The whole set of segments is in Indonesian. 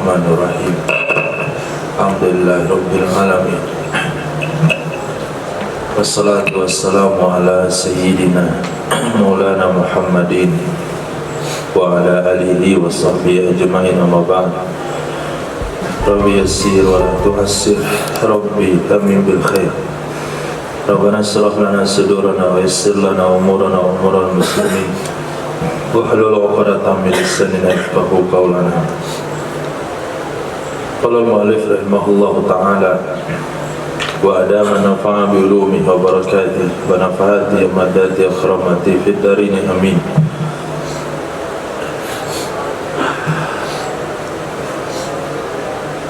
Bismillahirrahmanirrahim. Alhamdulillahirabbil alamin. Wassalatu wassalamu ala sayyidina Maulana Muhammadin wa ala alihi wa sahbihi ajma'in, amma ba'd. Rabbi yassir wa la tu'assir, Rabbi tamim bil khair. Rabbana shrah lana sudurana wa yassir lana umurana wa umural muslimin wahlul 'uqdatam min lisanina yafqahu qawlana. Qala al-mu'allif rahimahullahu ta'ala wa adama nafa'a bi ulumihi wa barakatihi wa nafa'ati madati akhramati fid darin, amin.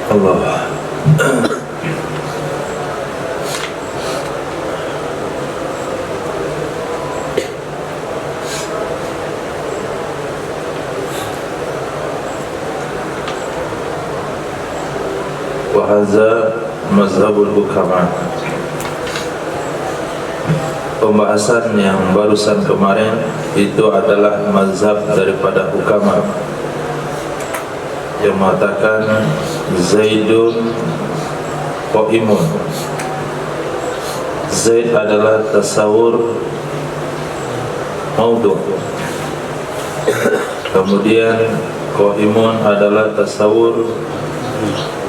Allah. Hadza mazhabul hukama. Pembahasan yang barusan kemarin itu adalah mazhab daripada hukama yang mengatakan Zaidun qaimun. Zaid adalah tasawur maudhu'. Kemudian qaimun adalah tasawur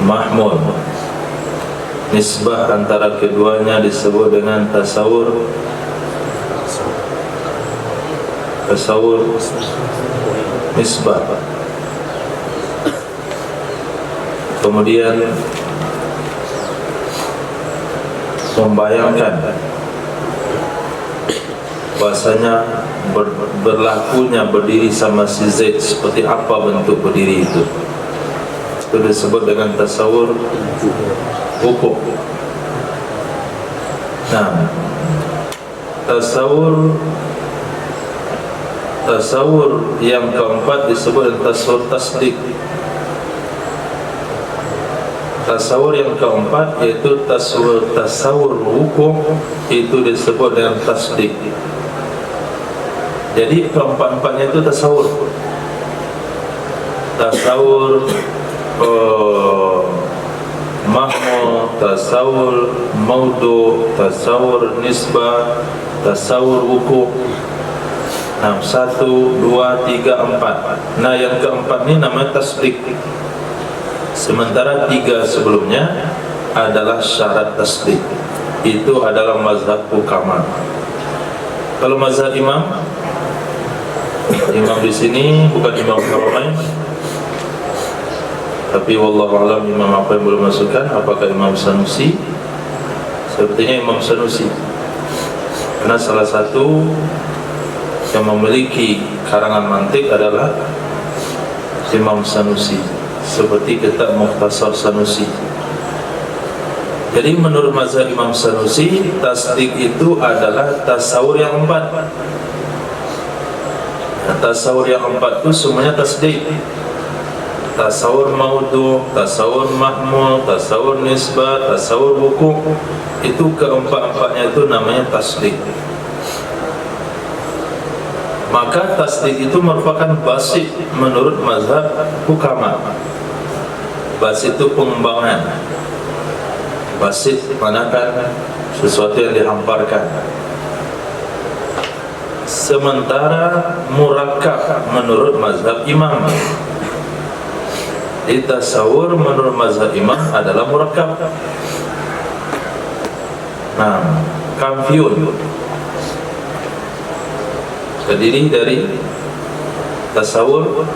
mahmud. Nisbah antara keduanya disebut dengan tasawur nisbah. Kemudian membayangkan bahasanya berlakunya berdiri sama si Zaid, seperti apa bentuk berdiri itu disebut dengan tasawur hukum. Nah, tasawur yang keempat disebut dengan tasawur tasdik. Tasawur yang keempat yaitu tasawur hukum, itu disebut dengan tasdik. Jadi keempat-empatnya itu tasawur mahmud, tasawur maudhu', tasawur nisbah, tasawur hukum. Nah, 1, 2, 3, 4. Nah, yang keempat ini namanya tasdik. Sementara 3 sebelumnya adalah syarat tasdik. Itu adalah mazhab hukama. Kalau mazhab imam di sini bukan Imam Haramain, tapi wallahu a'lam imam apa yang belum masukkan, apakah Imam Sanusi? Sepertinya Imam Sanusi, karena salah satu yang memiliki karangan mantik adalah Imam Sanusi, seperti kitab Mukhtasar Sanusi. Jadi menurut mazhab Imam Sanusi, tasdik itu adalah tasawur yang 4. Tasawur yang 4 itu semuanya tasdik. Tasawur maudhu', tasawur mahmud, tasawur nisbah, tasawur hukum. Itu keempat-empatnya itu namanya tasdik. Maka tasdik itu merupakan basit menurut mazhab hukama. Basit itu pengembangan. Basit manakan sesuatu yang dihamparkan. Sementara murakkab menurut mazhab imam, tasawur menurut mazhab imam adalah murakkab. Nah, kamfiun terdiri dari tasawur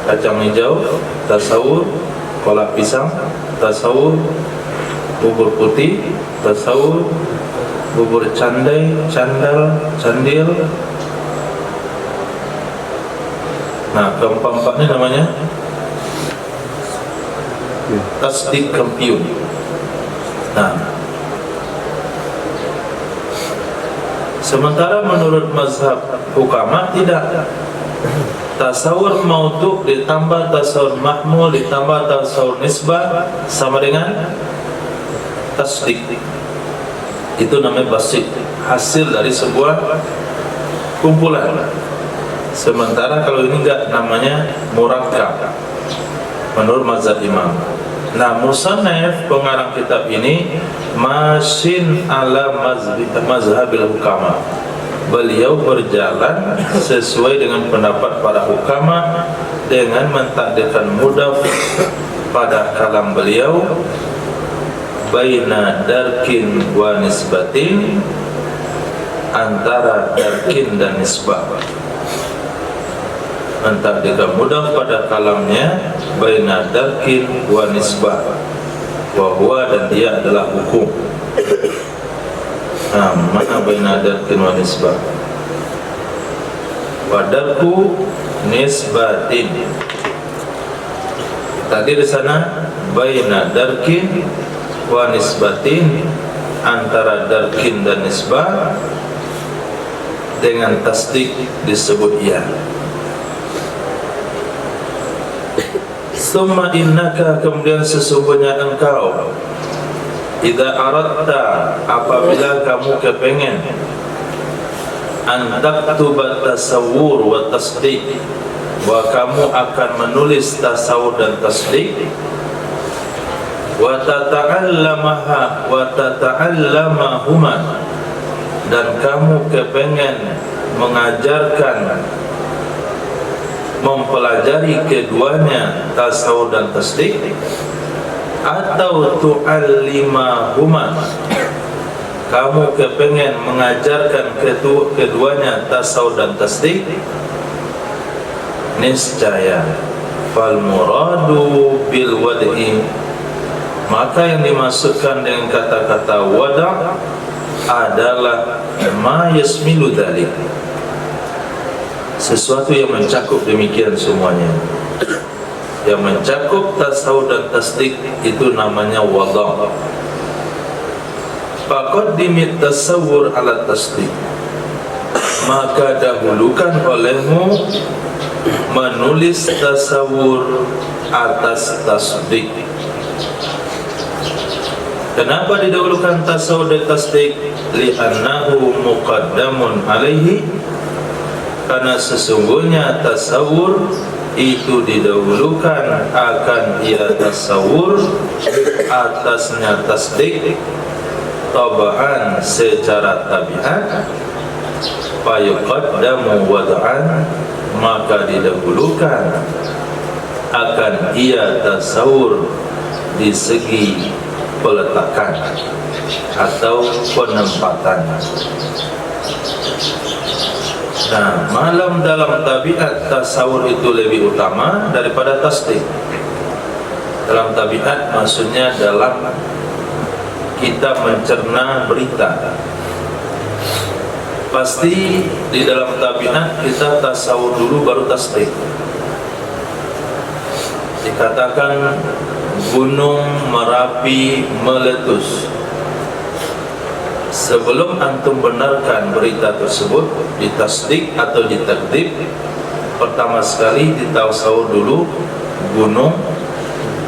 kacang hijau, tasawur kolak pisang, tasawur bubur putih, tasawur bubur candil. Nah, keempat-empatnya namanya tasdik kampiun. Nah, sementara menurut mazhab hukama tidak. Tasawur maudhu' ditambah tasawur mahmul ditambah tasawur nisbah sama dengan tasdik. Itu namanya basit, hasil dari sebuah kumpulan. Sementara kalau ini enggak, namanya murakkab menurut mazhab imam. Nah, musannaf pengarang kitab ini masyin ala mazhabil hukama. Beliau berjalan sesuai dengan pendapat para hukama dengan mentakdirkan mudhaf pada kalam beliau baina darkin wa nisbatin, antara darkin dan nisbah. Mentakdirkan mudhaf pada kalamnya baina darkin wa nisbah, wa huwa, dan dia adalah hukum. Nah, mana baina darkin wa nisbah? Wa darku nisbatin. Tadi di sana baina darkin wa nisbatin, antara darkin dan nisbah, dengan tasdik disebut iya. Summa innaka, kemudian sesungguhnya engkau, idza aradta, apabila kamu kepengen, an taktuba tasawwur wa tasdiq, bahwa kamu akan menulis tasawur dan tasdik, wa tata'allamaha wa tata'allamahuma, dan kamu kepengen mengajarkan, mempelajari keduanya, tasawur dan tasdik, atau tu'allimahuma, kamu kepengen mengajarkan keduanya, tasawur dan tasdik, niscaya fal muradu bil wad'i, maka yang dimaksudkan dengan kata-kata wada' adalah ma yasmilu dzalik, sesuatu yang mencakup demikian semuanya. Yang mencakup tasawur dan tasdik itu namanya wada'. Faqaddimit tasawur ala tasdik, maka dahulukan olehmu menulis tasawur atas tasdik. Kenapa didahulukan tasawur dan tasdik? Li'annahu muqaddamun alaihi, karena sesungguhnya tasawur itu didahulukan akan ia tasawur atasnya tasdik, tabaan, secara tabiat, fayuqaddamu wad'an, maka didahulukan akan ia tasawur di segi peletakan atau penempatan. Nah, malam dalam tabiat tasawur itu lebih utama daripada tasdik. Dalam tabiat maksudnya dalam kita mencerna berita. Pasti di dalam tabiat kita tasawur dulu baru tasdik. Dikatakan Gunung Merapi meletus. Sebelum antum benarkan berita tersebut, ditasdik atau ditakdzib, pertama sekali ditasawur dulu Gunung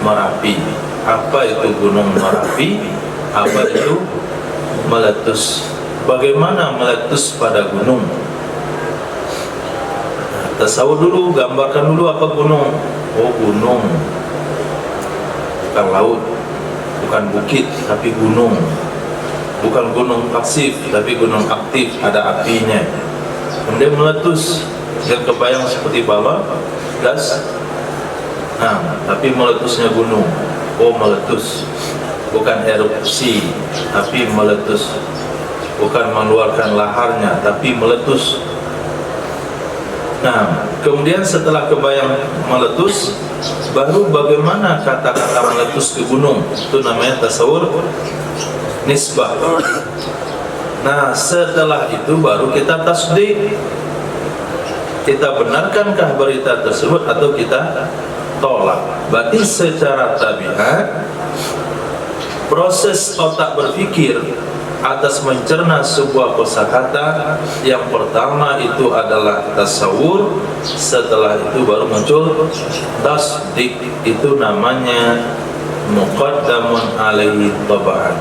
Merapi. Apa itu Gunung Merapi? Apa itu meletus? Bagaimana meletus pada gunung? Tasawur dulu, gambarkan dulu apa gunung. Oh, gunung, bukan laut, bukan bukit, tapi gunung. Bukan gunung pasif, tapi gunung aktif, ada apinya. Kemudian meletus, yang kebayang seperti bala, gas. Nah, tapi meletusnya gunung. Oh, meletus, bukan erupsi, tapi meletus. Bukan mengeluarkan laharnya, tapi meletus. Nah, kemudian setelah kebayang meletus, baru bagaimana kata-kata meletus ke gunung. Itu namanya tasawur nisbah. Nah, setelah itu baru kita tasdik. Kita benarkankah berita tersebut atau kita tolak. Berarti secara tabiat proses otak berpikir atas mencerna sebuah kosakata, yang pertama itu adalah tasawur, setelah itu baru muncul tasdik. Itu namanya muqaddamun alaihi taba'an.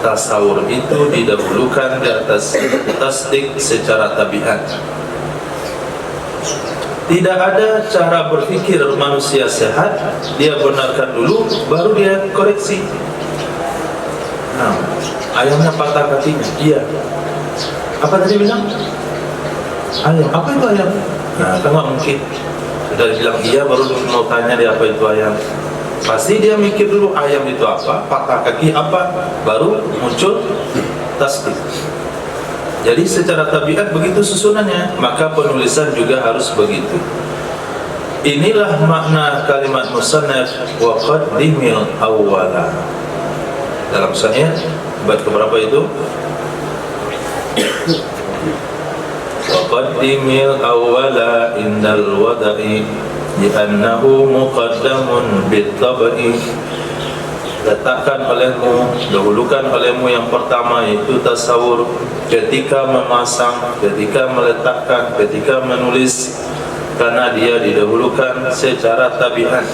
Tasawur itu didahulukan di atas tasdik secara tabiat. Tidak ada cara berpikir manusia sehat, dia benarkan dulu, baru dia koreksi. Nah, ayamnya patah kakinya, iya. Apa tadi bilang? Ayam, apa itu ayam? Nah, kan nggak mungkin. Sudah bilang iya, baru mau tanya dia apa itu ayam. Pasti dia mikir dulu ayam itu apa, patah kaki apa, baru muncul tasdik. Jadi secara tabiat begitu susunannya, maka penulisan juga harus begitu. Inilah makna kalimat musannaf wa qaddimil awwala. Dalam sahih bab keberapa itu? Wa qaddimil awwala indal wada'i li'annahu muqaddamun bit-tab'i. Letakkan olehmu, dahulukan olehmu yang pertama yaitu tasawur, ketika memasang, ketika meletakkan, ketika menulis, karena dia didahulukan secara tabiat.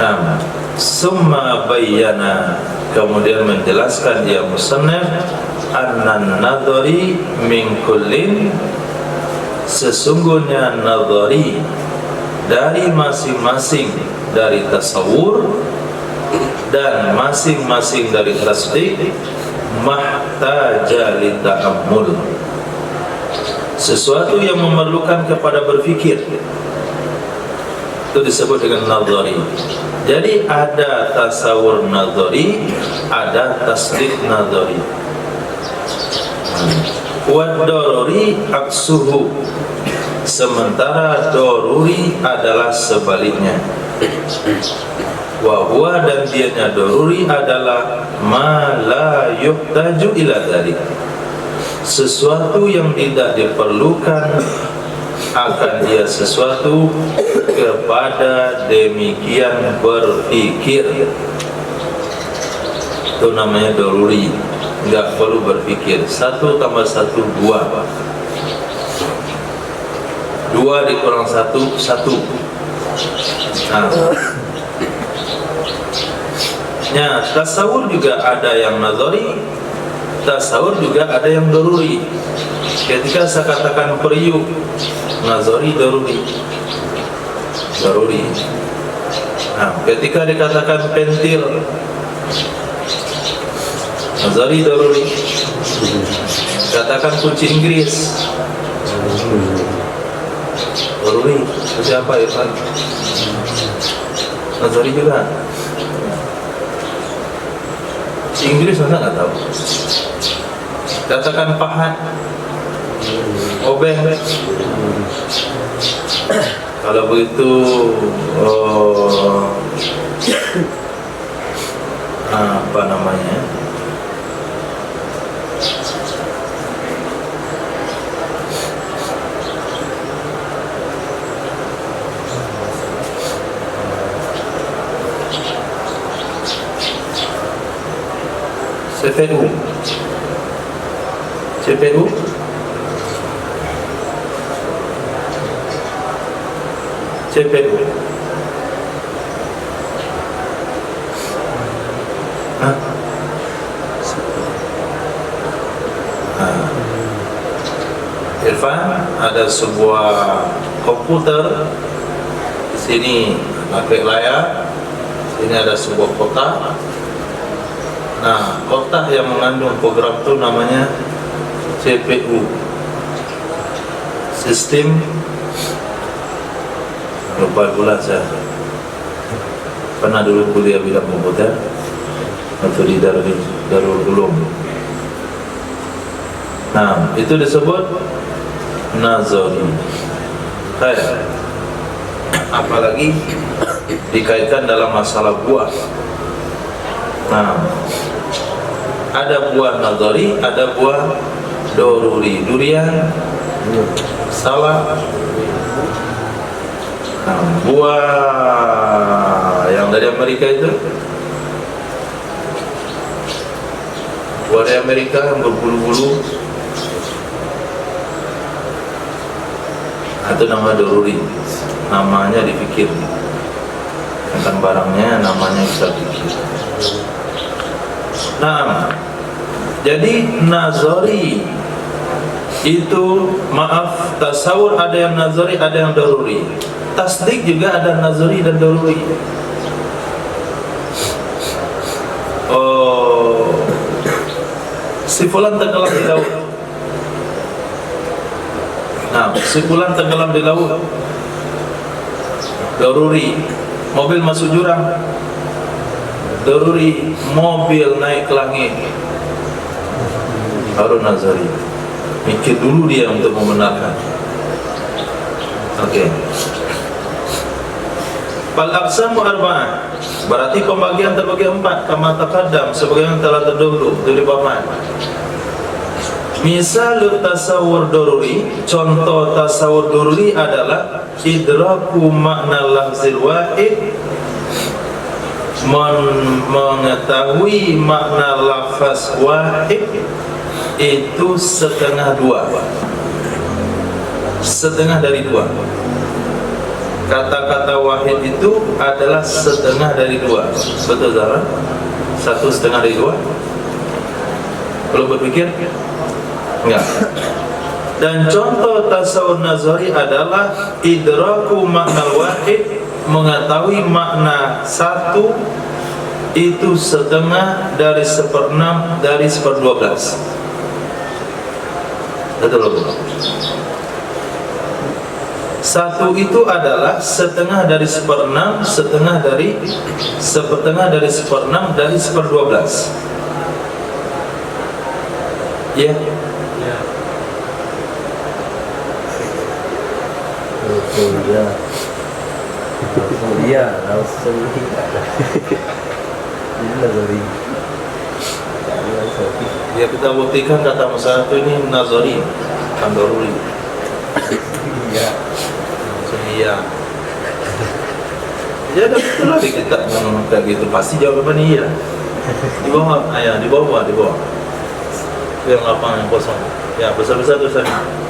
Nah, summa bayyana, kemudian menjelaskan dia musannaf, annan nadhari min kullin, sesungguhnya nadhari dari masing-masing dari tasawur dan masing-masing dari tasdik mahtaja li ta'ammul, sesuatu yang memerlukan kepada berfikir, itu disebut dengan nadhari. Jadi ada tasawur nadhari, ada tasdik nadhari. Wa daruri aksuhu, sementara doruri adalah sebaliknya. Wa huwa, dan dianya doruri adalah ma la yuhtaju ila dzalik, sesuatu yang tidak diperlukan akan dia sesuatu kepada demikian berpikir. Itu namanya doruri, enggak perlu berpikir. 1 tambah 1 2, 2 dikurang 1 1. Nah, tasawur juga ada yang nadhari, tasawur juga ada yang doruri. Ketika saya katakan periuk, nadhari, doruri. Nah, ketika dikatakan pentil, nadhari, doruri. Katakan kunci Inggris, doruri. Siapa Irfan? Nadhari juga. Inggris masa nggak tahu. Katakan pahat, obeng. Kalau begitu apa namanya? CPU. Hah? Irfan, ada sebuah komputer. Di sini pakai layar. Sini ada sebuah kotak. Nah, kotak yang mengandung program itu namanya CPU, sistem, lupa pula saya. Pernah dulu kuliah bidang komputer atau di Darul Ulum. Nah, itu disebut nazari. Kayak apalagi dikaitkan dalam masalah buah. Nah, ada buah nadhari, ada buah doruri. Durian, salah. Nah, buah yang dari Amerika itu, buah dari Amerika yang berbulu-bulu, itu nama doruri. Namanya dipikir, bukan barangnya, namanya bisa pikir. Nah, jadi nazari Itu maaf, tasawur ada yang nazari, ada yang daruri. Tasdik juga ada nazari dan daruri. Oh, si fulan tenggelam di laut. Nah, si fulan tenggelam di laut, daruri. Mobil masuk jurang, daruri. Mobil naik ke langit, baru nazari. Mikir dulu dia untuk membenarkan. Oke. Fal aqsamu arba'ah. Berarti pembagian terbagi 4 kama taqaddam sebagaimana telah terdahulu dari papan. Misal tasawur daruri, contoh tasawur daruri adalah idraku makna lafzil wahid, mengetahui makna lafaz wahid itu setengah dua, setengah dari dua. Kata-kata wahid itu adalah setengah dari dua. Betul Zara? 1/2 dari 2. Kalau berpikir enggak. Dan contoh tasawur nazari adalah idraku makna wahid, mengetahui makna satu itu setengah dari 1/6 dari 1/12. Betul loh. Satu itu adalah setengah dari 1/6, setengah dari 1/6 dari 1/12. Ya. Ya. Ya, kita buktikan kata masalah itu ini nazari, bukan daruri. Iya. Iya. Ya udah betul lah kita ngomong kayak gitu, pasti jawabannya iya. Di bawah, ayah di bawah, di bawah. Yang lapangan yang kosong. Ya besar-besar tulisannya.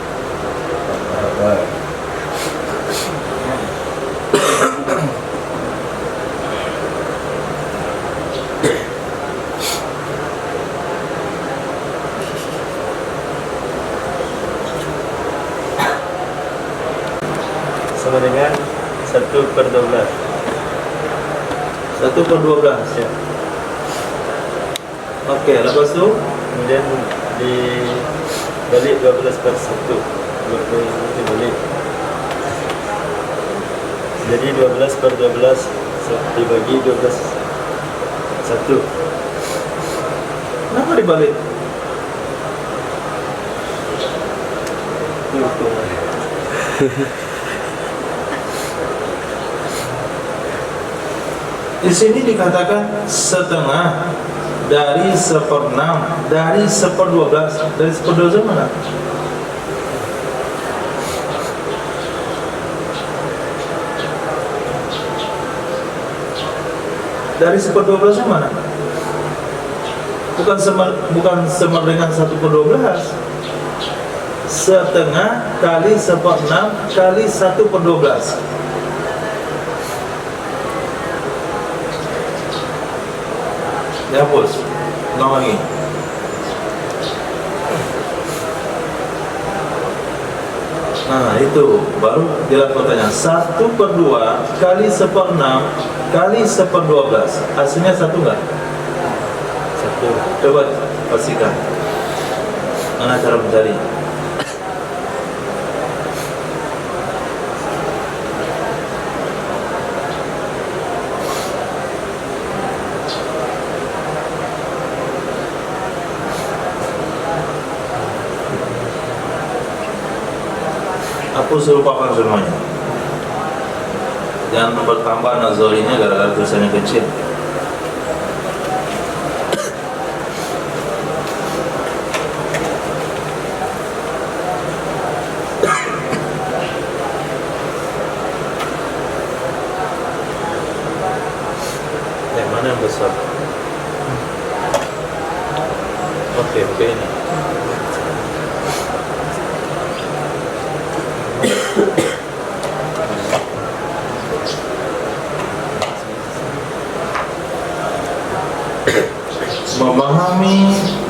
Sama dengan 1/12. 1/12. Ya. Oke, lepas itu Kemudian dibalik 12/1. Dibalik. Jadi 12/12 dibagi 12/1. kenapa dibalik? Di sini dikatakan setengah dari 1/6 dari 1/12. Dari 1/12 mana? Dari 1/12 mana? Bukan sama dengan 1/12. Setengah kali 1/6 kali 1/12. Dihapus, ulang lagi. Nah itu baru dilakukannya 1/2 kali 1/6 kali 1/12. Hasilnya 1 enggak? 1. Coba pastikan. Mana cara mencari? Aku suruh papan semuanya. Jangan bertambah nazarinya gara-gara tulisannya kecil. Yang mana yang besar? Oke, ini.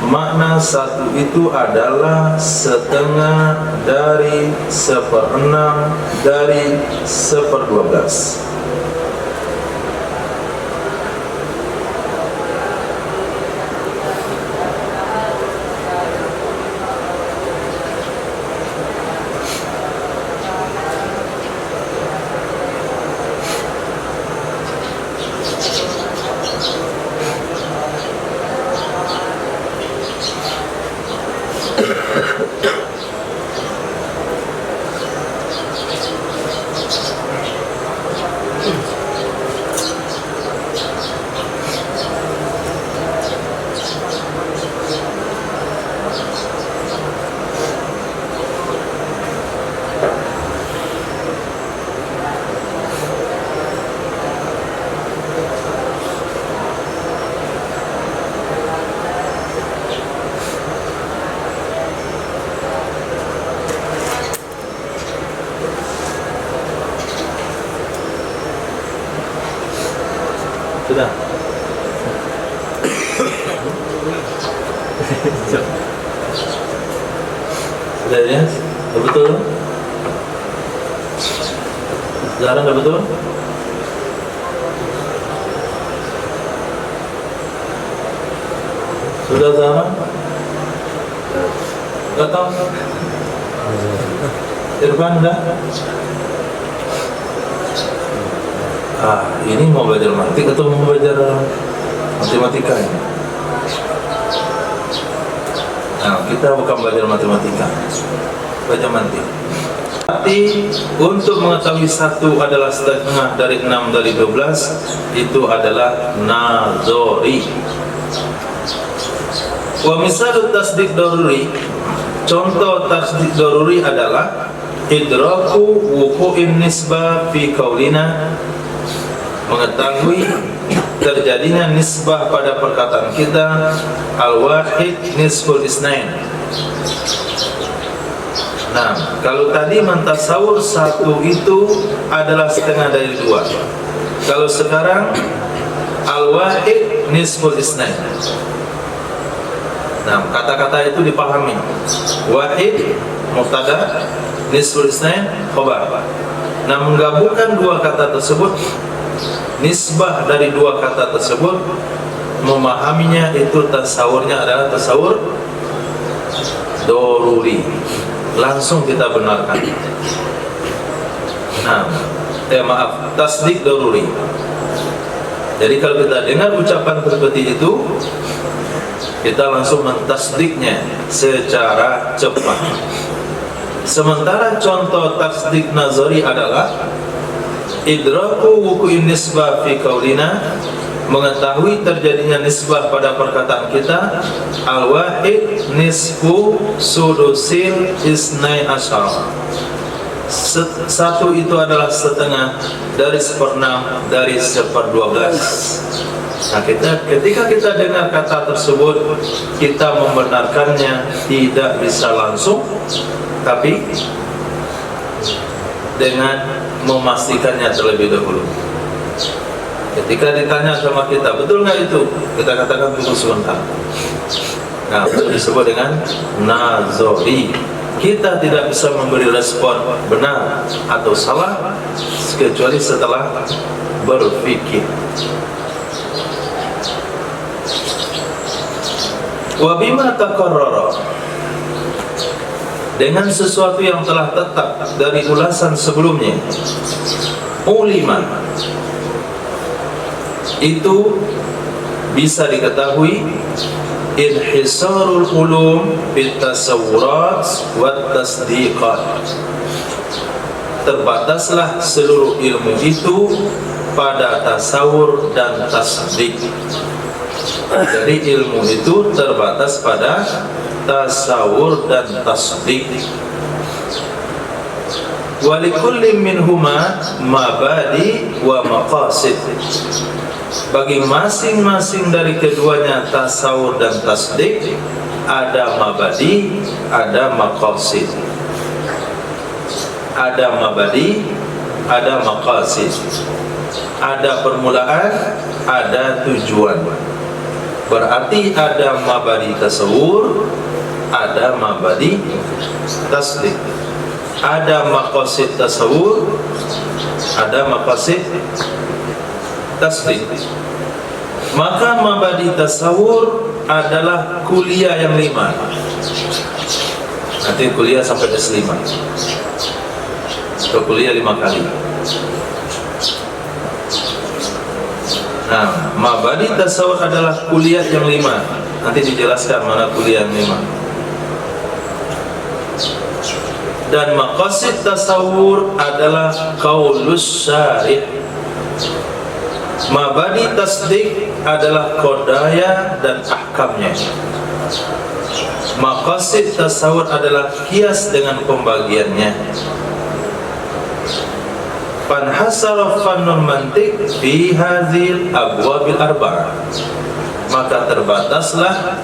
makna satu itu adalah setengah dari 1/6 dari 1/12. Sudah. Sudah ya? Sudah betul? Sekarang sudah betul? Sudah sama? Gak tahu? Irfan udah? Ini mau belajar matematik atau mau belajar matematika ini? Nah, kita bukan belajar matematika, belajar matematik. Tapi untuk mengetahui satu adalah setengah dari 6 dari 12, itu adalah nazori. Wa misal tasdik daruri, contoh tasdik daruri adalah idraku wuqu'in nisbah fi qaulina, mengetahui terjadinya nisbah pada perkataan kita al-wahid nisful isnain. Nah, kalau tadi mentasawur satu itu adalah setengah dari 2. Kalau sekarang al-wahid nisful isnain. Nah, kata-kata itu dipahami. Wahid mubtada, nisful isnain khabar. Nah, menggabungkan dua kata tersebut, nisbah dari dua kata tersebut, memahaminya itu tasawurnya adalah tasawur doruri. Langsung kita benarkan. Nah, tasdik doruri. Jadi kalau kita dengar ucapan seperti itu, kita langsung mentasdiknya secara cepat. Sementara contoh tasdik nazari adalah idraku wuqu'in nisbah fi qaulina, mengetahui terjadinya nisbah pada perkataan kita al-wahid nisfu sudusil isnai asyar. Satu itu adalah setengah dari 1/6 dari 1/12. Nah, ketika kita dengar kata tersebut, kita membenarkannya tidak bisa langsung, tapi dengan memastikannya terlebih dahulu. Ketika ditanya sama kita, betul nggak itu? Kita katakan tunggu sebentar. Nah, itu disebut dengan nazori. Kita tidak bisa memberi respon benar atau salah kecuali setelah berpikir. Wa bima taqarrara, dengan sesuatu yang telah tetap dari ulasan sebelumnya, ulima, itu bisa diketahui inhisarul ulum bitasawurat wat tasdiqat, terbataslah seluruh ilmu itu pada tasawur dan tasdik. Jadi ilmu itu terbatas pada tasawur dan tasdik. Walikulli minhuma mabadi wa maqasid, bagi masing-masing dari keduanya tasawur dan tasdik ada mabadi, ada maqasid. Ada mabadi, ada maqasid. Ada permulaan, ada tujuan. Berarti ada mabadi tasawur, ada mabadi tasdik. Ada maqasid tasawur, ada maqasid tasdik. Maka mabadi tasawur adalah kuliah yang 5. Nanti kuliah sampai S5 atau kuliah 5 kali. Nah, mabadi tasawur adalah kuliah yang 5. Nanti dijelaskan mana kuliah yang 5. Dan maqasid tasawur adalah qaulus syarih. Mabadi tasdik adalah qadaya dan ahkamnya. Maqasid tasawur adalah kias dengan pembagiannya. Fanhasara fannul mantiq fi hadhil abwabil arba'ah. Maka terbataslah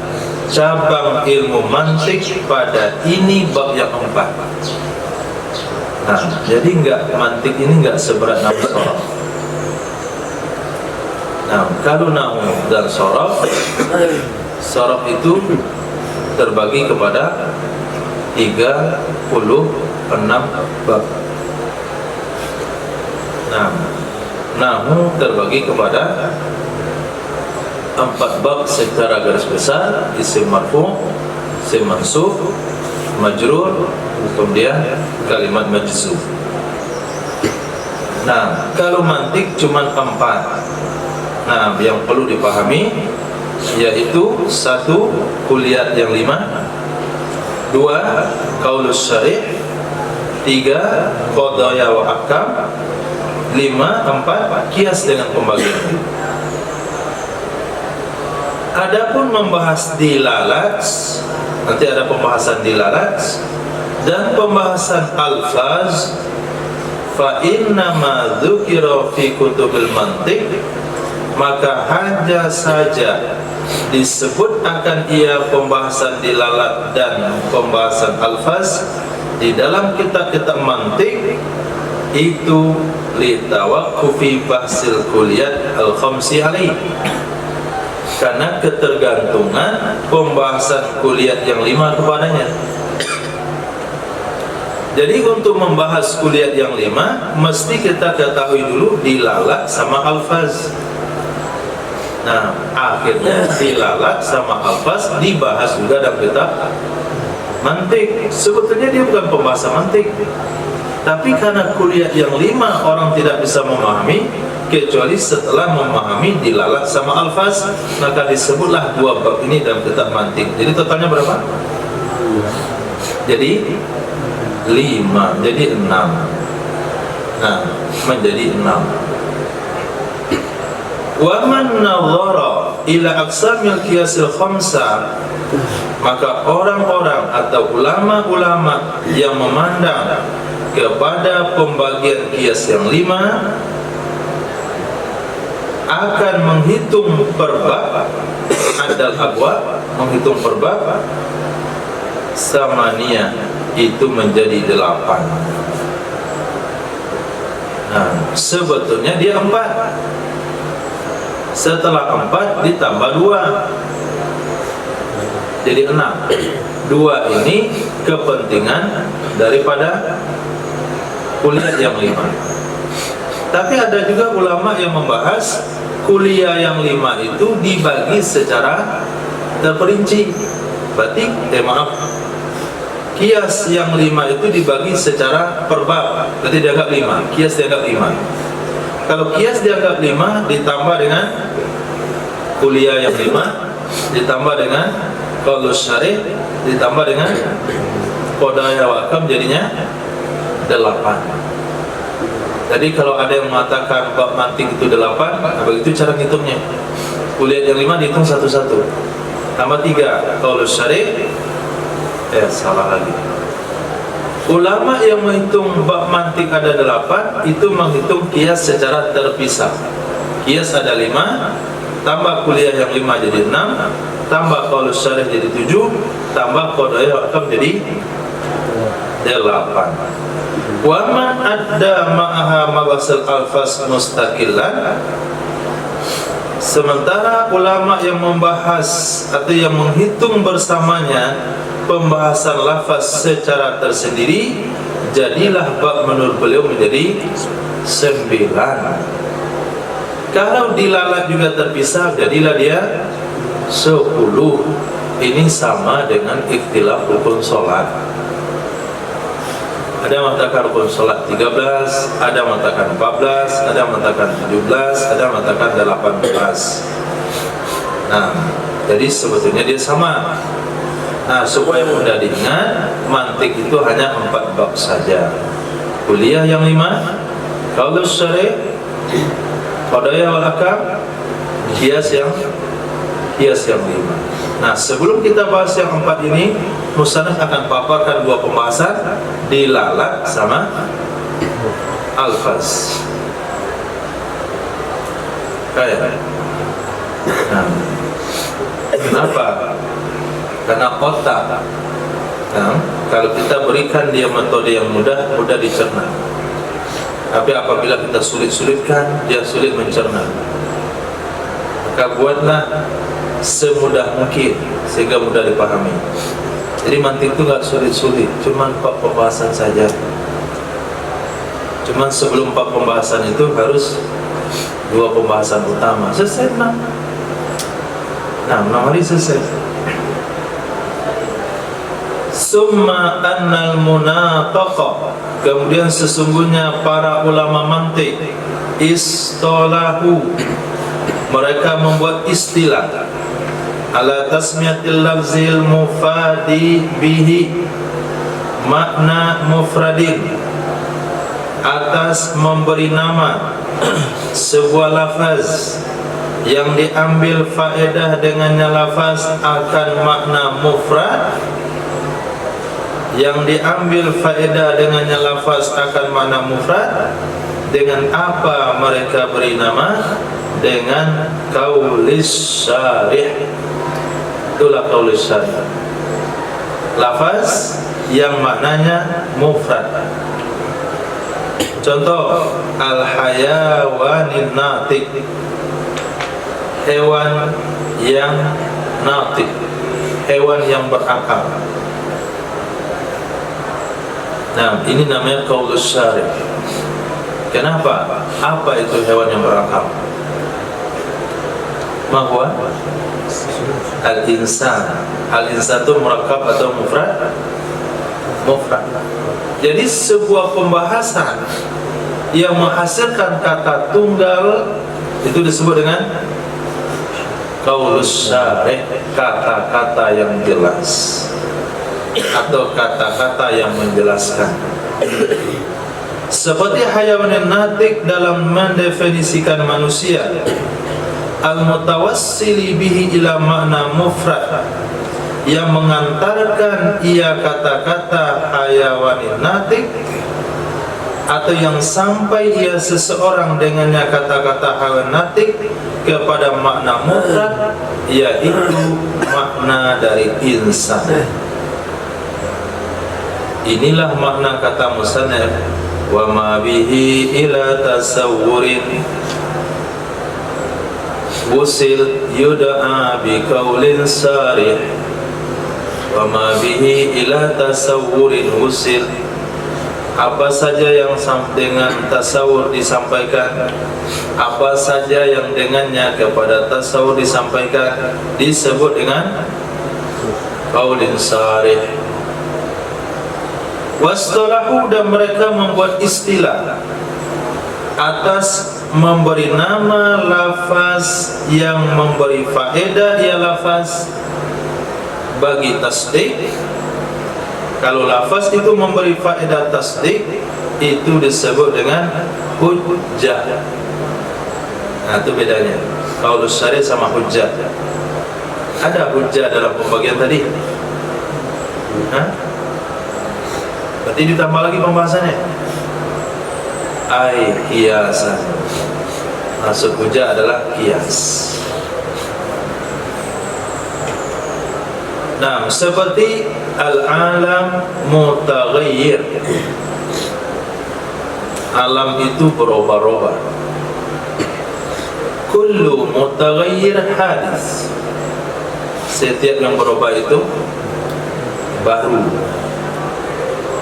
cabang ilmu mantik pada ini bab yang 4. Nah, jadi mantik ini enggak seberat nahu sorof. Nah, kalau nahu dan sorof itu terbagi kepada 36 bab. Nah, nahu terbagi kepada 4 bab secara garis besar: isim marfu', isim mansub, majrur, kemudian kalimat majzum. Nah, kalau mantik cuma 4. Nah, yang perlu dipahami yaitu 1. Kuliah yang 5, 2. Qaulus syarih, 3. Qadaya wa ahkam, 5. 4. Kias dengan pembagian. Adapun membahas dilalat, nanti ada pembahasan dilalat dan pembahasan alfaz. Fa inna ma dzukira fi kutubil mantiq, maka hanya saja disebut akan ia pembahasan dilalat dan pembahasan alfaz di dalam kitab-kitab mantiq itu litawaqqufi bahsil kulliyat al-khamsi alaih, karena ketergantungan pembahasan kuliah yang 5 kepadanya. Jadi untuk membahas kuliah yang 5 mesti kita ketahui dulu dilalat sama alfaz. Nah, akhirnya dilalat sama alfaz dibahas juga dalam kitab mantik. Sebetulnya dia bukan pembahasan mantik, tapi karena kuliah yang 5 orang tidak bisa memahami kecuali setelah memahami dilalat sama alfaz, maka disebutlah 2 bab ini dalam kitab mantik. Jadi totalnya berapa? Jadi 5, jadi 6. Nah, menjadi 6. Wa man nadhara ila aqsamil qiyasil khamsa, maka orang-orang atau ulama-ulama yang memandang kepada pembagian qiyas yang 5 akan menghitung per bab, adal abwab, menghitung per bab, samaniyah itu menjadi 8. Nah, sebetulnya dia 4. Setelah 4 ditambah 2 jadi 6. 2 ini kepentingan daripada kuliah yang 5. Tapi ada juga ulama yang membahas kuliah yang 5 itu dibagi secara terperinci. Berarti kias yang 5 itu dibagi secara per bab. Berarti dianggap 5. Kias dianggap 5. Kalau kias dianggap 5 ditambah dengan kuliah yang 5 ditambah dengan qaulus syarih ditambah dengan qadaya wa ahkam jadinya 8. Jadi kalau ada yang mengatakan bab mantik itu 8, begitu cara ngitungnya. Kuliah yang 5 dihitung satu-satu. Tambah 3 qaulus syarih, salah lagi. Ulama yang menghitung bab mantik ada 8 itu menghitung kias secara terpisah. Kias ada 5, tambah kuliah yang 5 jadi 6, tambah qaulus syarih jadi 7, tambah qadaya wa ahkam jadi 8. Wa man adda ma'aha mabasal alfas mustaqillan, Sementara ulama yang membahas atau yang menghitung bersamanya pembahasan lafaz secara tersendiri, jadilah bab menurut beliau menjadi 9. Kalau dilalat juga terpisah, jadilah dia 10. Ini sama dengan ikhtilaf rukun sholat. Ada yang mengatakan rukun sholat 13, ada yang mengatakan 14, ada yang mengatakan 17, ada yang mengatakan 18. Nah, jadi sebetulnya dia sama. Nah, supaya mudah diingat, mantik itu hanya 4 bab saja. Kuliah yang 5, qaulus syarih, qadaya wal ahkam, qiyas yang 5. Nah, sebelum kita bahas yang 4 ini, musannaf akan paparkan 2 pembahasan, dilalat sama alfaz. Kayak. Nah, kenapa? Karena otak. Nah, kalau kita berikan dia metode yang mudah dicerna. Tapi apabila kita sulit-sulitkan, dia sulit mencerna. Maka buatlah semudah mungkin sehingga mudah dipahami. Jadi mantik itu nggak sulit-sulit, cuma 4 pembahasan saja. Cuman sebelum 4 pembahasan itu harus 2 pembahasan utama. Selesai 6. Nah, 6 hari selesai. Summa annal munataqa, kemudian sesungguhnya para ulama mantik istolahu, mereka membuat istilah ala tasmiyatil lafzil mufadi bihi makna mufradin, atas memberi nama sebuah lafaz yang diambil faedah dengannya lafaz akan makna mufrad, yang diambil faedah dengannya lafaz akan makna mufrad. Dengan apa mereka beri nama? Dengan qaulis syarih. Itulah qaulis syarih, lafaz yang maknanya mufrad. Contoh, al-hayawanin natik, hewan yang natik, hewan yang berakal. Nah, ini namanya qaulus syarih. Kenapa? Apa itu hewan yang berakal? Mahwa al-insan. Al-insan itu murakkab atau mufrad? Mufrad. Jadi sebuah pembahasan yang menghasilkan kata tunggal itu disebut dengan qaulus syarih, kata-kata yang jelas atau kata-kata yang menjelaskan. Seperti hayawan natik dalam mendefinisikan manusia, al-mutawassili bihi ila makna mufrad, yang mengantarkan ia kata-kata hayawan natik atau yang sampai ia seseorang dengannya kata-kata hayawan natik kepada makna mufrad, yaitu makna dari insan. Inilah makna kata musannaf, wa ma bihi ila tasawwurin wusil yud'a bi qaulin sarih. Wa ma bihi ila tasawwurin wusil, apa saja yang dengan tasawur disampaikan, apa saja yang dengannya kepada tasawur disampaikan, disebut dengan qaulin sarih. Wastalahu, dan mereka membuat istilah atas memberi nama lafaz yang memberi faedah dia lafaz bagi tasdik. Kalau lafaz itu memberi faedah tasdik, itu disebut dengan hujjah. Nah, itu bedanya qaulus syarih sama hujjah. Ada hujjah dalam pembagian tadi? Berarti ditambah lagi pembahasannya. Kiasan. Maksud hujjah adalah kias. Nah, seperti al-alam mutaghayyir, alam itu berubah-ubah. kullu mutaghayyir hadis. Setiap yang berubah itu baru.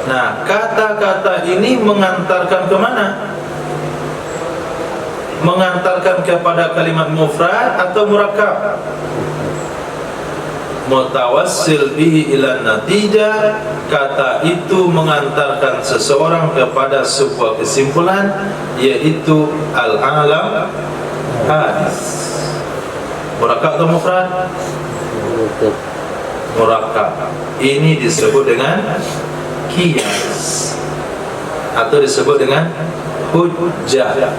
Nah, kata-kata ini mengantarkan kemana? Mengantarkan kepada kalimat mufrad atau murakkab? Mutawassil bihi ila natijah. Kata itu mengantarkan seseorang kepada sebuah kesimpulan, yaitu al-alam hadis. Murakkab atau mufrad? Murakkab. Ini disebut dengan qiyas atau disebut dengan hujjah.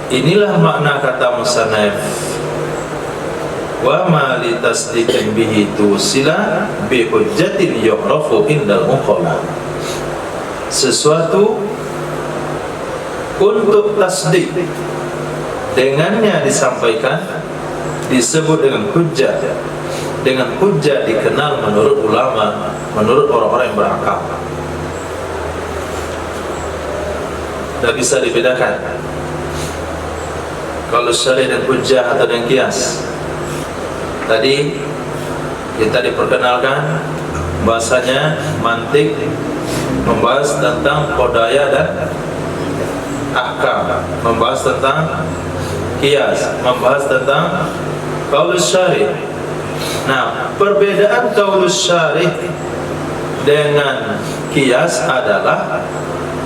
Inilah makna kata musannaf, wa ma li tasdiqin bihi tusila bi hujjatin yu'rafu indal uqala. Sesuatu untuk tasdik, dengannya disampaikan, disebut dengan hujjah. Dengan hujjah dikenal menurut ulama, menurut orang-orang yang berakal. Tidak bisa dibedakan kalau syarih dan hujjah atau dengan qiyas. Tadi kita diperkenalkan bahasanya mantik membahas tentang qadaya dan ahkam, membahas tentang qiyas, membahas tentang qaulus syarih. Nah, perbedaan qaulus syarih dengan qiyas adalah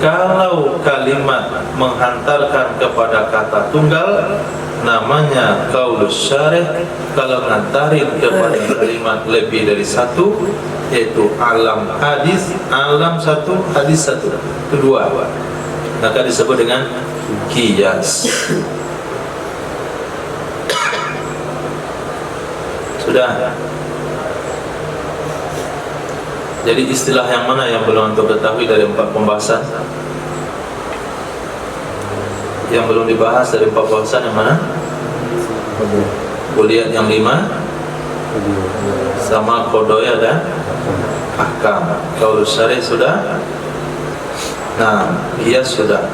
kalau kalimat menghantarkan kepada kata tunggal namanya qaulus syarih, kalau ngantarin kepada kalimat lebih dari satu yaitu alam hadis, alam satu, hadis satu, kedua, maka disebut dengan qiyas. Sudah. Jadi istilah yang mana yang belum untuk ketahui dari 4 pembahasan? Yang belum dibahas dari 4 pembahasan yang mana? Kuliah yang 5 sama qadaya dan ahkam. Qaulus syarih sudah. Nah, qiyas sudah.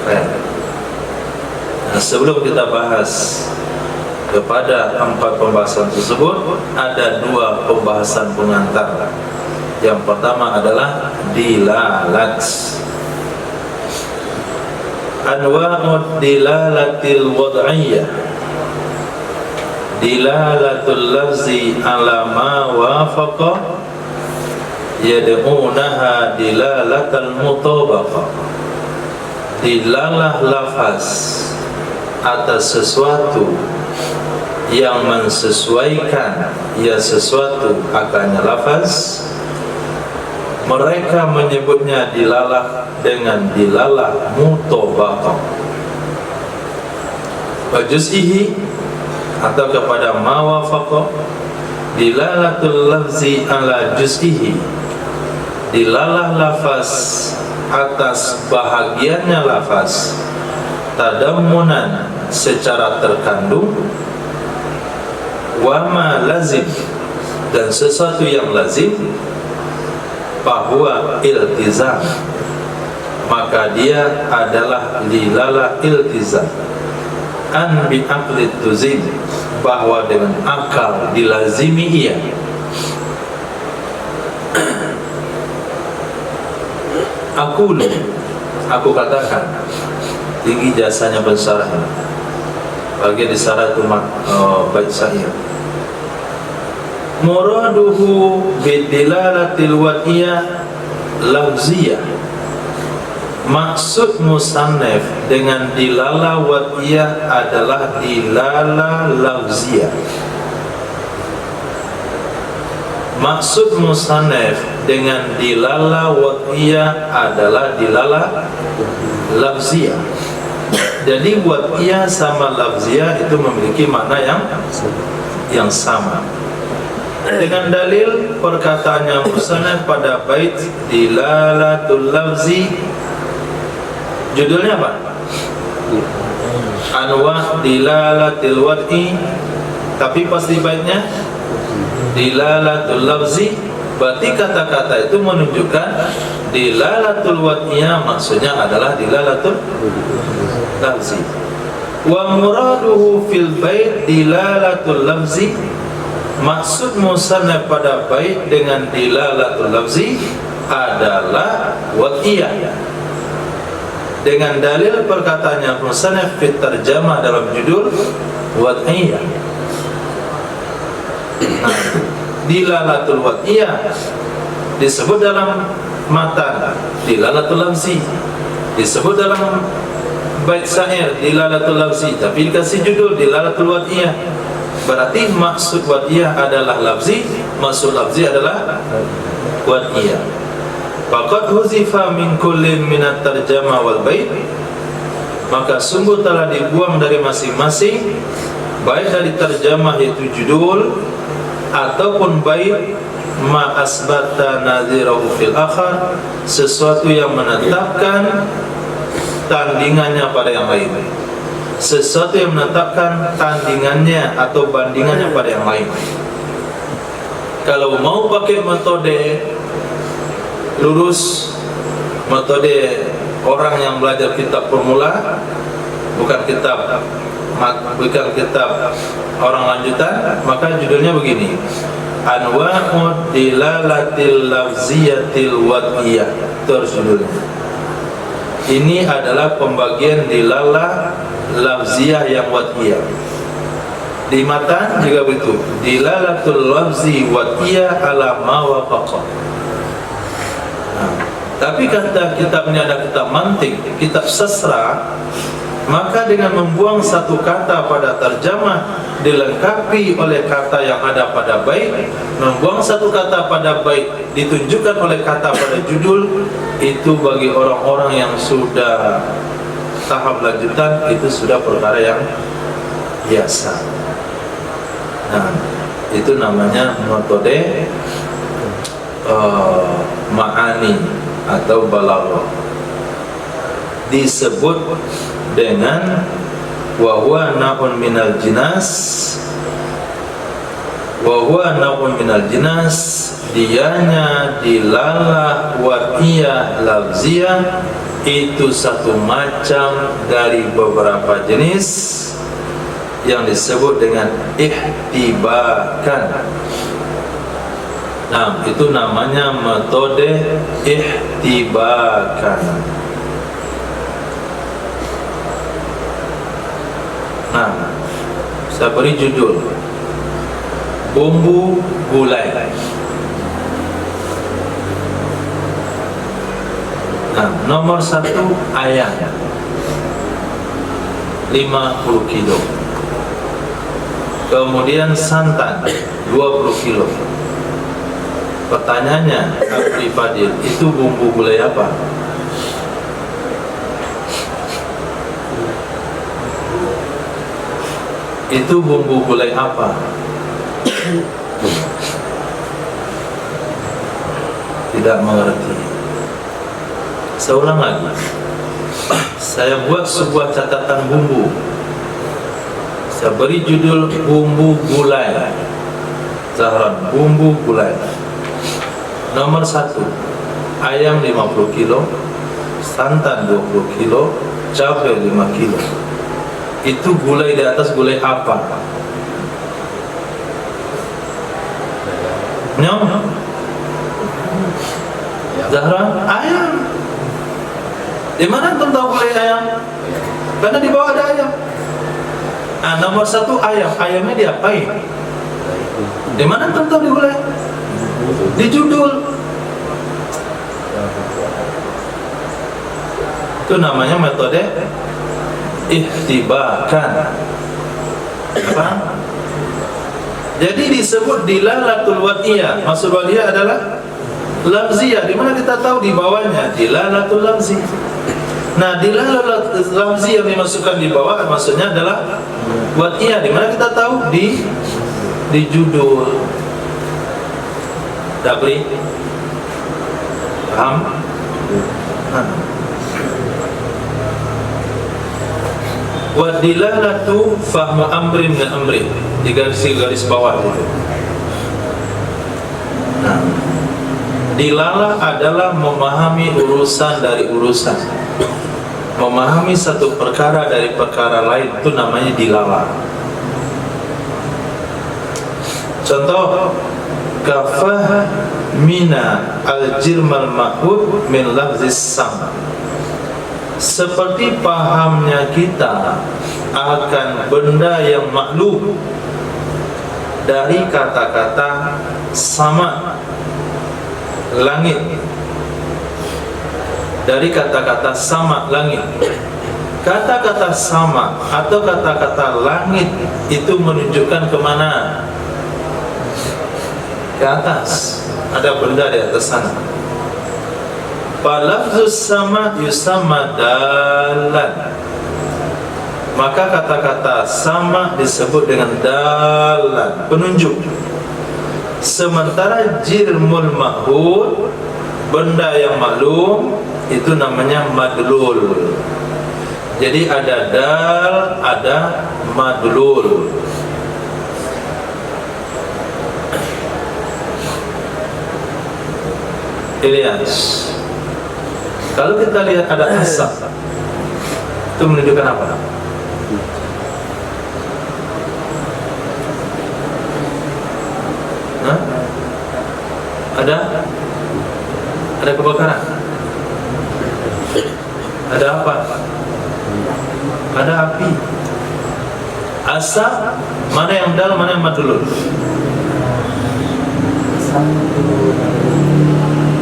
Nah, sebelum kita bahas kepada 4 pembahasan tersebut, ada 2 pembahasan pengantar. Yang pertama adalah dilalat. Anwa'ud dilalatil wad'iyyah. Dilalatul lafzi ala ma wafaqa yad'unaha dilalatal mutabaqah. Dilalah lafaz atas sesuatu yang mensesuaikan ya sesuatu akannya lafaz, mereka menyebutnya dilalah dengan dilalah mutabaqah. Wa juz'ihi atau kepada ma wafaqa, dilalatul lafzi ala juz'ihi, dilalah lafaz atas bahagiannya lafaz, tadammunan secara terkandung, wa ma lazim dan sesuatu yang lazim, bahwa iltizam maka dia adalah dilalah iltizam, an bi aqli tuzim bahwa dengan akal dilazimi ia. Aku katakan, tinggi jasanya pensarah bagian di sarah itu bait saya. Muraduhu bidilalatil wad'iyah lafziyah. Maksud musannaf dengan dilalah wad'iyah adalah dilalah lafziyah. Maksud musannaf dengan dilalah wad'iyah adalah dilalah lafziyah. Jadi wad'iyah sama lafziyah itu memiliki makna yang sama. Dengan dalil perkataannya musannaf pada bait dilalatul lafzi, judulnya apa? Anwa dilalatil wad'i, tapi pas di baitnya dilalatul lafzi, berarti kata-kata itu menunjukkan dilalatul wad'iyah maksudnya adalah dilalatul lafzi. Wa muraduhu fil bait dilalatul lafzi, maksud musannaf pada bait dengan dilalatul lafzi adalah wad'iyah, dengan dalil perkataannya musannaf fit tarjamah dalam judul wad'iyah. Nah, dilalatul wad'iyah disebut dalam matan dilalatul lafzi, disebut dalam bait syair dilalatul lafzi, tapi dikasih judul dilalatul wad'iyah. Berarti maksud wad'iyah adalah lafzi, maksud lafzi adalah wad'iyah. Faqad huzifa min kullin minat tarjamah wal bait, maka sungguh telah dibuang dari masing-masing, baik dari terjemah yaitu judul ataupun bait, ma asbata nadhirahu fil akhar, sesuatu yang menetapkan tandingannya pada yang lain, sesuatu yang menetapkan tandingannya atau bandingannya pada yang lain. Kalau mau pakai metode lurus, metode orang yang belajar kitab formula, bukan kitab orang lanjutan, maka judulnya begini: Anwa'ud dilalatil lafziyatil wad'iyah. Terus judulnya. Ini adalah pembagian dilalah lafziyah yang wad'iyah. Di matan juga begitu, dilalatul lafzi wad'iyah ala ma wafaqa. Nah, tapi kata kitab ini ada kitab mantik, kitab sastra, maka dengan membuang satu kata pada terjemah dilengkapi oleh kata yang ada pada bait, membuang satu kata pada bait ditunjukkan oleh kata pada judul, itu bagi orang-orang yang sudah tahap lanjutan itu sudah perkara yang biasa. Nah, itu namanya metode ma'ani atau balaghah, disebut dengan wa huwa naun minal jinas, wa huwa naun minal jinas, dianya dilalah wad'iyah lafziyah, itu satu macam dari beberapa jenis yang disebut dengan ihtibakan. Nah, itu namanya metode ihtibakan. Nah, saya beri judul bumbu gulai. Nah, nomor 1 ayam 50 kilo. Kemudian santan 20 kilo. Pertanyaannya, Abdi Fadil, itu bumbu gulai apa? Itu bumbu gulai apa? Tidak mengerti. Saya ulang lagi. Saya buat sebuah catatan bumbu. Saya beri judul bumbu gulai. Zahran, bumbu gulai. Nomor 1, ayam 50 kilo, santan 20 kilo, cabai 5 kilo. Itu gulai di atas gulai apa? Nyom? Zahra? Ayam. Di mana antum tahu gulai ayam? Karena di bawah ada ayam. Nah, nomor 1 ayam. Ayamnya diapain? Di mana antum tahu di gulai? Di judul. Itu namanya metode ihtibakan. Apa? Jadi disebut dilalatul wad'iyah. Maksud wad'iyah adalah lafziyah. Di mana kita tahu di bawahnya dilalatul lafzi. Nah, dilalatul lafzi yang dimasukkan di bawah maksudnya adalah wad'iyah. Di mana kita tahu di judul. Dabri? Paham? Wa dilalatu fahmu amrin min amri, di garis bawah itu. Nah, dilalah adalah memahami urusan dari urusan. memahami satu perkara dari perkara lain itu namanya dilala. Contoh, kafahmina al-jirmal ma'hud min lafzis sam. Seperti pahamnya kita akan benda yang maklum dari kata-kata sama, langit. Dari kata-kata sama, langit. Kata-kata sama atau kata-kata langit itu menunjukkan kemana? Ke atas. Ada benda di atas sana. Falafzus sama yusamma dalan. Maka kata-kata sama disebut dengan dalan, penunjuk. Sementara jirmul ma'hud, benda yang maklum, itu namanya madlul. Jadi ada dal, ada madlul. Ilyas, kalau kita lihat ada asap, itu menunjukkan apa? Hah? Ada kebakaran? Ada apa? Ada api. Asap, mana yang dal, mana yang madlul?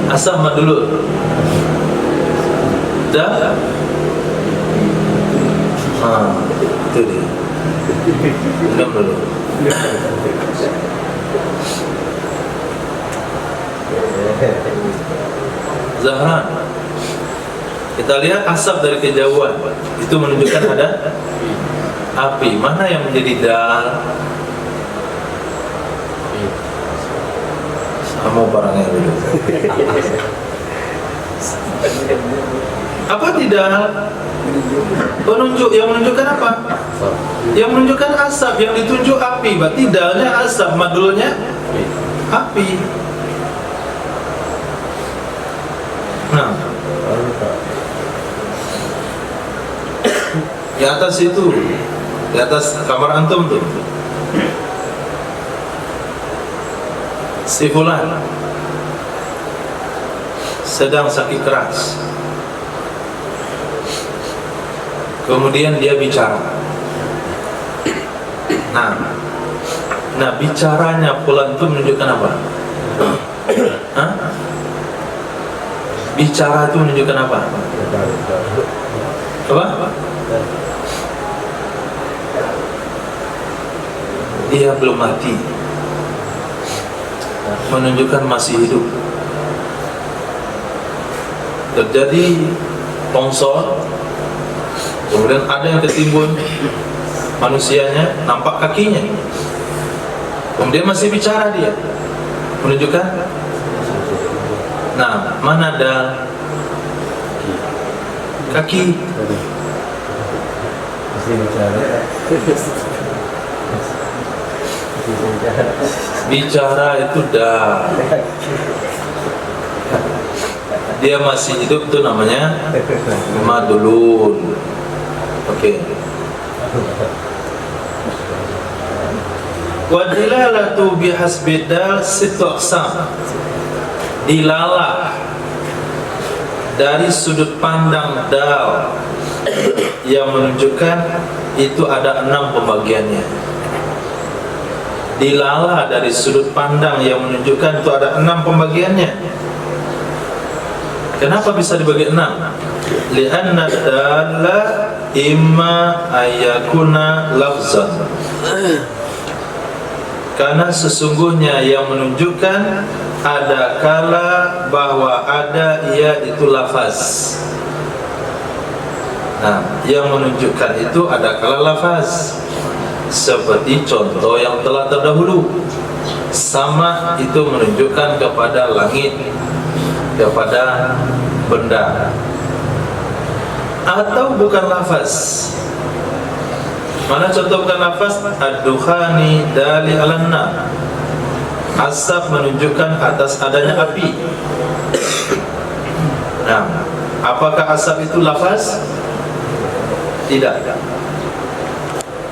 Asap madlul. Dah? Itu dia. Diam dulu. Zahran, kita lihat asap dari kejauhan, itu menunjukkan ada api. Mana yang menjadi dal? Sama barangnya dulu. Apa tidak? Penunjuk, yang menunjukkan apa? Yang menunjukkan asap, yang ditunjuk api. Berarti dalnya asap, madulnya api. Nah, di atas itu, di atas kamar antum tuh, si fulan sedang sakit keras. Kemudian dia bicara. Nah bicaranya fulan itu menunjukkan apa? Hah? Bicara itu menunjukkan apa? Apa? Dia belum mati, menunjukkan masih hidup. Terjadi longsor, kemudian ada yang tertimbun, manusianya nampak kakinya, kemudian masih bicara dia, menunjukkan. Nah, mana ada kaki? Bicara itu dah. Dia masih hidup, itu namanya madulun. Oke. Wa dilalatu bihasbi dal situ aqsam. Dilalah dari sudut pandang dal yang menunjukkan itu ada 6 pembagiannya. Dilalah dari sudut pandang yang menunjukkan itu ada 6 pembagiannya. Kenapa bisa dibagi 6? Li'anna dalla imma ayakuna lafzan. Karena sesungguhnya yang menunjukkan ada kala bahwa ada ia itu lafaz. Nah, yang menunjukkan itu ada kala lafaz. Seperti contoh yang telah terdahulu. Sama itu menunjukkan kepada langit, kepada benda. Atau bukan lafaz. Mana contoh bukan lafaz? Ad-dukhani dali alanna. Asap menunjukkan atas adanya api. Nah, apakah asap itu lafaz? Tidak.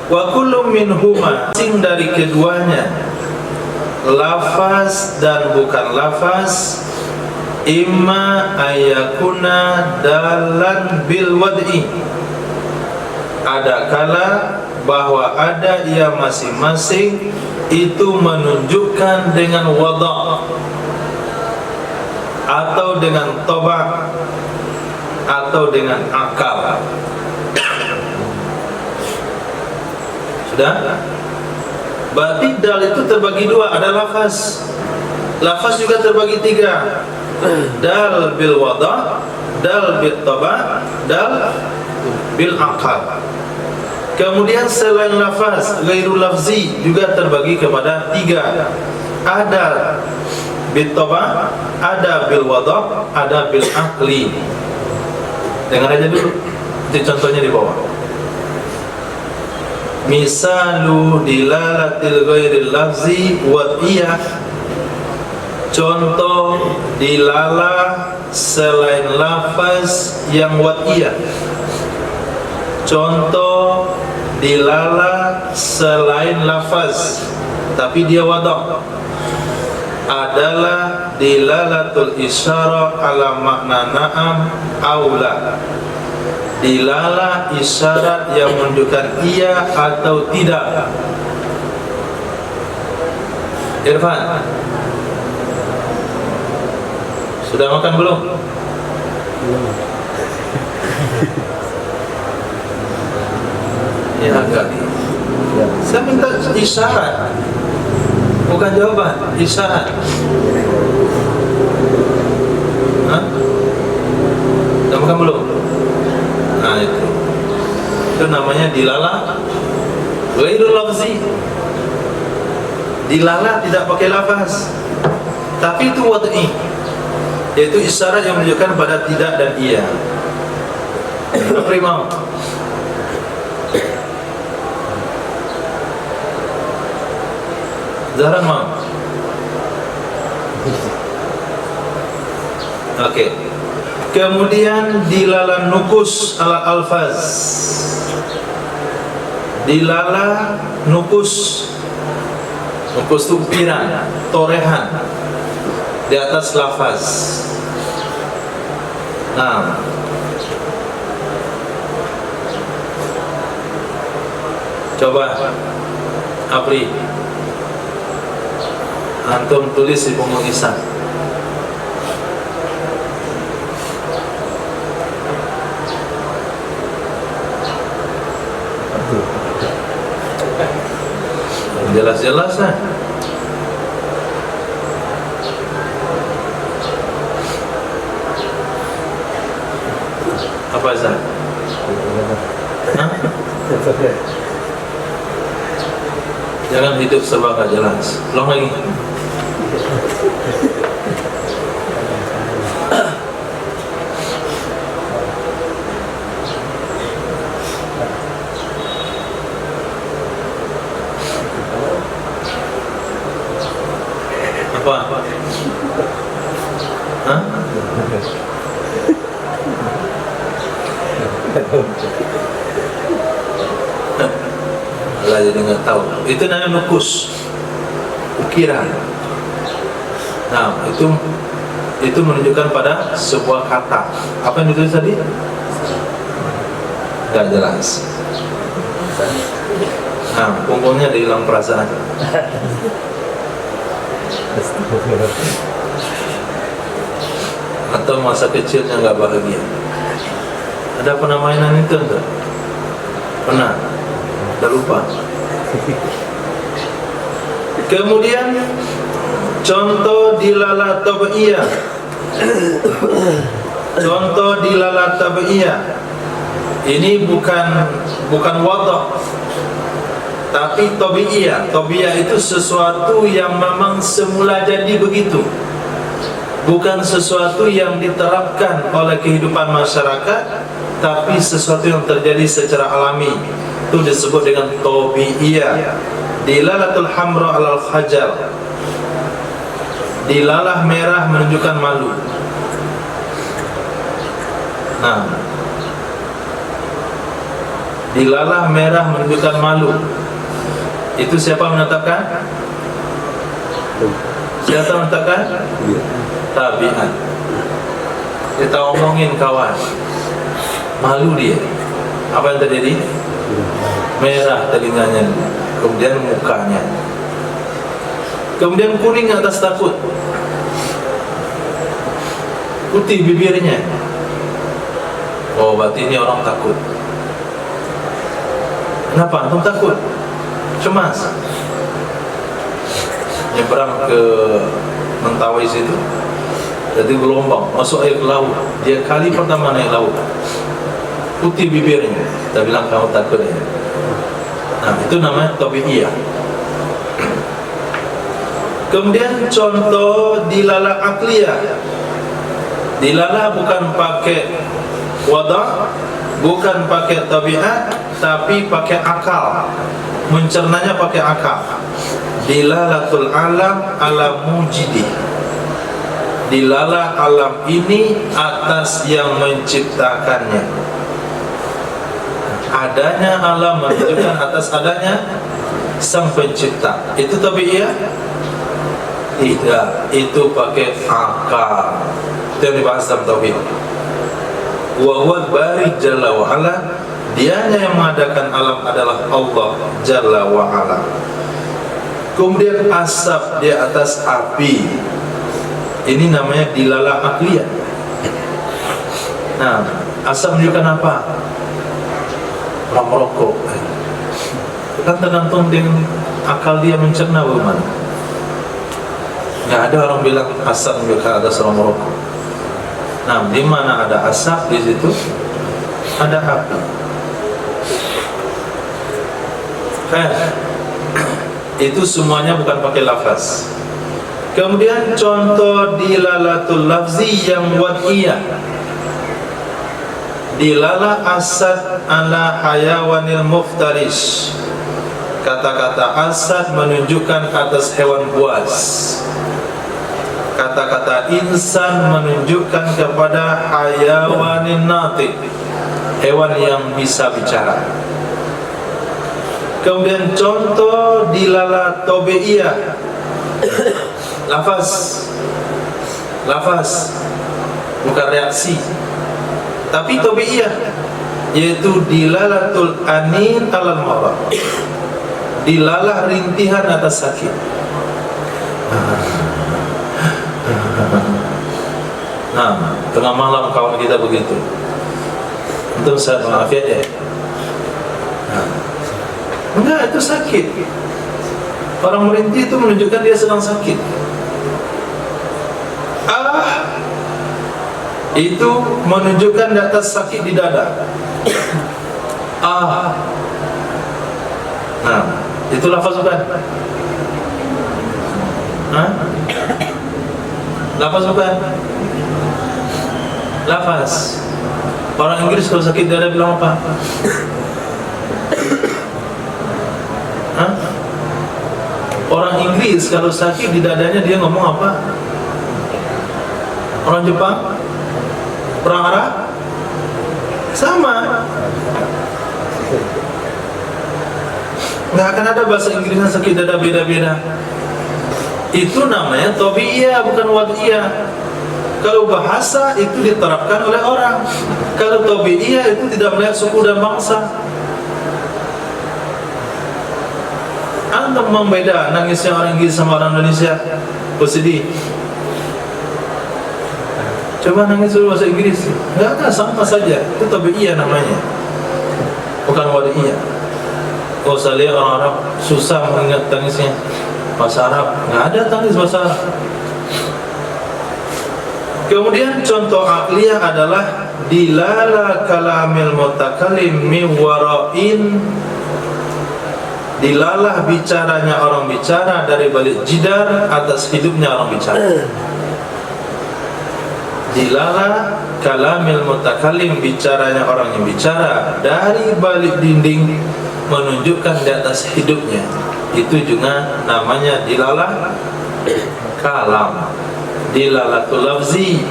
Wa kullu minhuma, sing dari keduanya, lafaz dan bukan lafaz, imma ayakuna dalan bil wad'i, ada kala bahwa ada ia masing-masing itu menunjukkan dengan wada' atau dengan toba' atau dengan akal. Sudah? Berarti dal itu terbagi dua, ada lafaz. Lafaz juga terbagi tiga. Dal bil wada', dal bil toba', dal bil akal. Kemudian selain lafaz, ghairul lafzi juga terbagi kepada tiga. Ada bil toba', ada bil wada', ada bil akli. Dengar aja dulu, itu contohnya di bawah. Misalu dilalatil ghairil lafzi wad'iyah, contoh dilala selain lafaz yang wad'iyah. Contoh dilala selain lafaz tapi dia wada' adalah dilalatul isyarah ala makna na'am aula, dilala isyarat yang menunjukkan iya atau tidak. Irfan, sudah makan belum? Ya kali. Saya minta isyarat, bukan jawaban, isyarat. Hah? Sudah makan belum? Nah itu namanya dilala ghairul lafzi. Dilala tidak pakai lafaz, tapi itu wad'i, yaitu isyarat yang menunjukkan pada tidak dan iya. Primam. Zahran mau? Oke. Kemudian dilala nukus ala alfaz, dilala nukus, nukus itu ukiran, torehan di atas lafaz. Nah, coba Apri, antum tulis di punggung Isa. Jelas-jelas lah. Apa Zah? Hah? Jangan hidup serba gak jelas. Ulang lagi. Apa? Hah? Allah jadi nggak tahu. Itu namanya nukus, ukiran. Nah, itu menunjukkan pada sebuah kata. Apa yang ditulis tadi? Gak jelas. Nah, punggungnya dihilang perasaan. Atau masa kecilnya nggak bahagia. Ada pernah mainan itu enggak? Pernah? Udah lupa. Kemudian contoh dilala tabi'iyah. Contoh dilala tabi'iyah. Ini bukan wada', tapi tabi'iyah. Tabi'iyah itu sesuatu yang memang semula jadi begitu, bukan sesuatu yang diterapkan oleh kehidupan masyarakat, tapi sesuatu yang terjadi secara alami. Itu disebut dengan tabi'iyah. Dilalatul hamra alal khajal, dilalah merah menunjukkan malu. Nah, Dilalah merah menunjukkan malu. Itu siapa menetapkan? Siapa menetapkan? Tabi'at. Kita omongin kawan, malu dia. Apa yang terjadi? Merah telinganya, kemudian mukanya, kemudian kuning atas takut, putih bibirnya. Oh, berarti ini orang takut. Kenapa? Antum takut? Cemas. Nyebrang ke Mentawai situ, jadi gelombang masuk air laut. Dia kali pertama naik laut, putih bibirnya. Kita bilang kamu takut ya. Nah, itu namanya tabi'iyah. Kemudian contoh dilalah akliyah. Dilalah bukan pakai wada', bukan pakai tabiat, tapi pakai akal. Mencernanya pakai akal. Dilalatul alam ala mujidi. Dilalah alam ini atas yang menciptakannya. Adanya alam menunjukkan atas adanya sang pencipta. Itu tabi'iyah? Tidak, itu pakai akal. Itu yang dibahas dalam tauhid. Wa huwa bari jalla wa ala. Dianya yang mengadakan alam adalah Allah jalla wa ala. Kemudian asap di atas api, ini namanya dilalah akliyah. Nah, asap menunjukkan apa? Orang merokok. Kan tergantung dengan akal dia mencerna bagaimana. Nggak ada orang bilang asap menunjukkan ada seorang merokok. Nah, di mana ada asap, di situ ada api. Itu semuanya bukan pakai lafaz. Kemudian contoh dilalatul lafzi yang wad'iyah. Dilalah asad ala hayawanil muftarish. Kata-kata asad menunjukkan atas hewan buas. Kata-kata insan menunjukkan kepada hayawanin natik, hewan yang bisa bicara. Kemudian contoh dilalah tabi'iyah. Lafaz, lafaz bukan reaksi, tapi tabi'iyah, yaitu dilalatul anin alal marad. Dilalah rintihan atas sakit. Nah, tengah malam kawan kita begitu, untuk saya mengafiat ya. Enggak, itu sakit. Orang merintih itu menunjukkan dia sedang sakit. Itu menunjukkan di atas sakit di dada. Nah, itu lafaz bukan? Lafaz bukan? Lafaz. Orang Inggris kalau sakit dada bilang apa? Orang Inggris kalau sakit di dadanya dia ngomong apa? Orang Jepang? Orang Arab? Sama. Nggak akan ada bahasa Inggrisnya sakit dada beda-beda. Itu namanya tabi'iyah, bukan wad'iyah. Kalau bahasa itu diterapkan oleh orang. Kalau tabi'iyah itu tidak melihat suku dan bangsa. Antum membeda nangisnya orang Inggris sama orang Indonesia, sedih. Coba nangis dulu bahasa Inggris, nggak ada, sama saja. Itu tabi'iyah namanya, bukan wad'iyah. Kalau saya lihat orang Arab susah mengingat tangisnya bahasa Arab, nggak ada tangis bahasa Arab. Kemudian contoh akliyah adalah dilala kalamil mutakallim min wara'in. Dilalah bicaranya orang bicara dari balik jidar atas hidupnya orang bicara. Dilalah kalamil mutakallim, bicaranya orang yang bicara dari balik dinding menunjukkan di atas hidupnya. Itu juga namanya dilalah kalam. Dilalatul lafzi.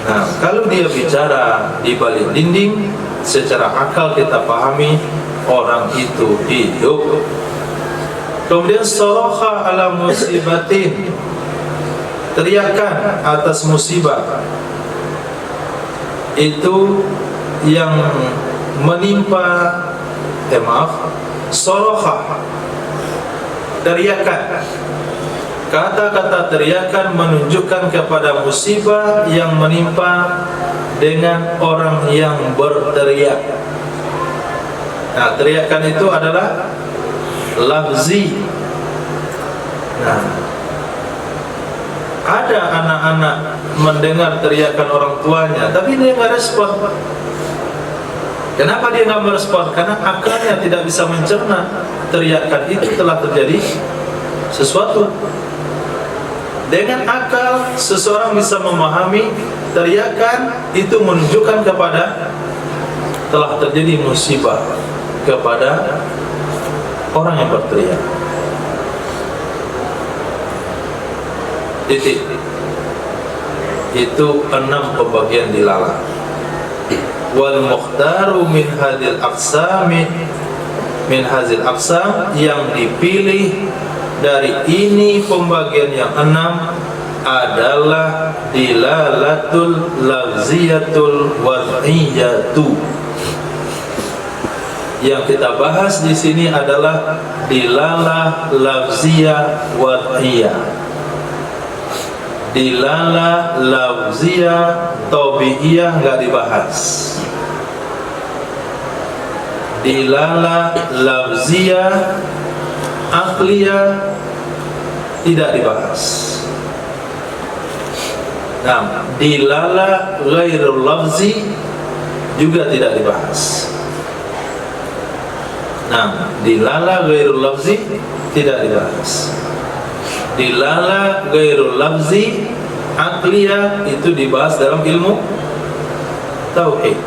Nah, kalau dia bicara di balik dinding, secara akal kita pahami orang itu hidup. Kemudian soroha ala musibatin, teriakan atas musibah itu yang menimpa, soroha, teriakan. Kata-kata teriakan menunjukkan kepada musibah yang menimpa dengan orang yang berteriak. Nah, teriakan itu adalah lafzi. Nah, ada anak-anak mendengar teriakan orang tuanya, tapi dia nggak respon. Kenapa dia nggak merespon? Karena akalnya tidak bisa mencerna teriakan itu telah terjadi sesuatu. Dengan akal seseorang bisa memahami teriakan itu menunjukkan kepada telah terjadi musibah kepada orang yang berteriak. Titik. Itu 6 pembagian dilala. Wal mukhtaru min hadil aqsami, min hazil aqsam, yang dipilih dari ini pembagian yang 6 adalah dilalatul lafziyatul wad'iyatu. Yang kita bahas di sini adalah dilalah lafziyah wad'iyah. Dilalah lafziyah tabi'iyah enggak dibahas. Dilalah lafziyah akliyah tidak dibahas. Nah, dilalah ghairul lafzi juga tidak dibahas. Nah, dilalah ghairul lafzi tidak dibahas. Dilalah ghairul lafzi akliyah itu dibahas dalam ilmu tauhid.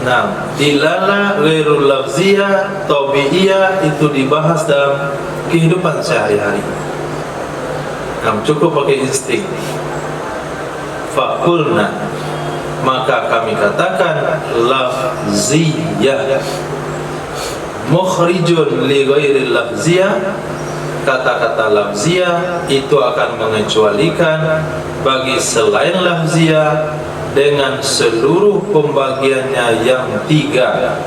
Nah, dilalah ghairul lafziyah tabi'iyah itu dibahas dalam kehidupan sehari-hari. Nah, cukup pakai insting. Fakulna, maka kami katakan lafziyah mukhrijun li ghairil lafziyah. Kata-kata lafziyah itu akan mengecualikan bagi selain lafziyah dengan seluruh pembagiannya yang 3.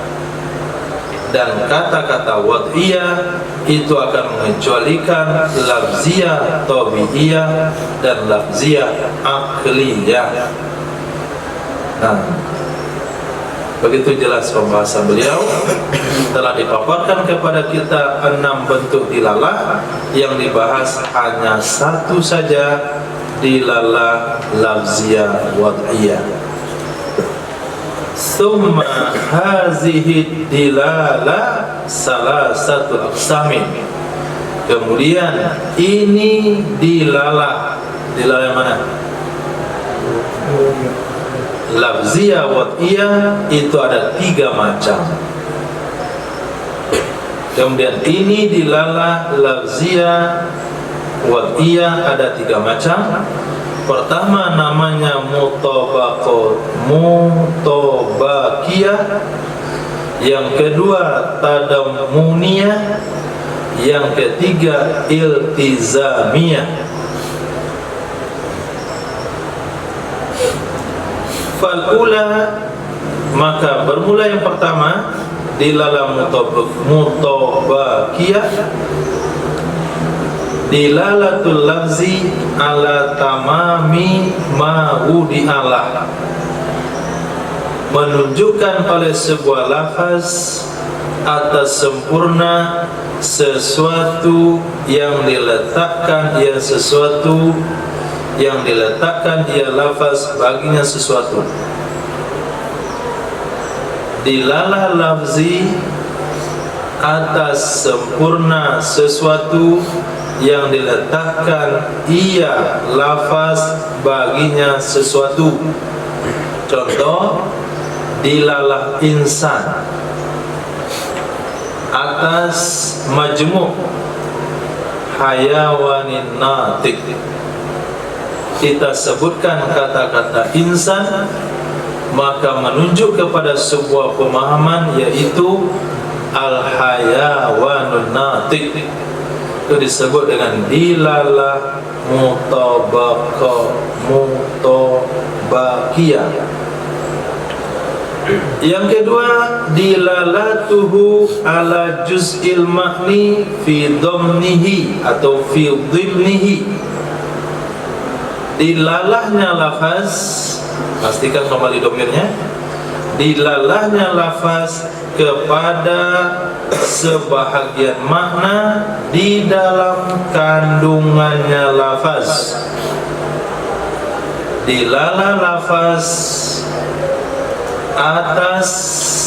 Dan kata-kata wad'iyah itu akan mengecualikan lafziyah tabi'iyah dan lafziyah akliyah. Nah, begitu jelas pembahasan beliau. Telah dipaparkan kepada kita 6 bentuk dilalah, yang dibahas hanya 1 saja, dilalah lafziyah wad'iyah. Summa hazihi dilalah salah satu aqsamin. Kemudian ini dilalah yang mana? Lafziyah wad'iyah itu ada 3 macam. Kemudian ini dilalah lafziyah wad'iyah ada 3 macam. Pertama namanya mutabakiyah, yang kedua tadammuniyah, yang ketiga iltizamiyah. Fal'ula, maka bermula yang pertama dilalah mutabakiyah, dilalatul lafzi ala tamami ma wudi'alah, menunjukkan oleh sebuah lafaz atas sempurna sesuatu yang diletakkan, sesuatu yang diletakkan lafaz baginya sesuatu. Dilalah lafzi atas sempurna sesuatu yang diletakkan lafaz baginya sesuatu. Contoh, dilalah insan atas majmu' hayawanin natik. Kita sebutkan kata-kata insan maka menunjuk kepada sebuah pemahaman, yaitu al-hayawanun natiq. Itu disebut dengan dilalah mutabakiyah. Yang kedua, dilalatuhu ala juz'il mahni fi dhamnihi atau fi dhimnihi. Dilalahnya lafaz, pastikan kembali domirnya, dilalahnya lafaz kepada sebahagian makna di dalam kandungannya lafaz. Dilalah lafaz atas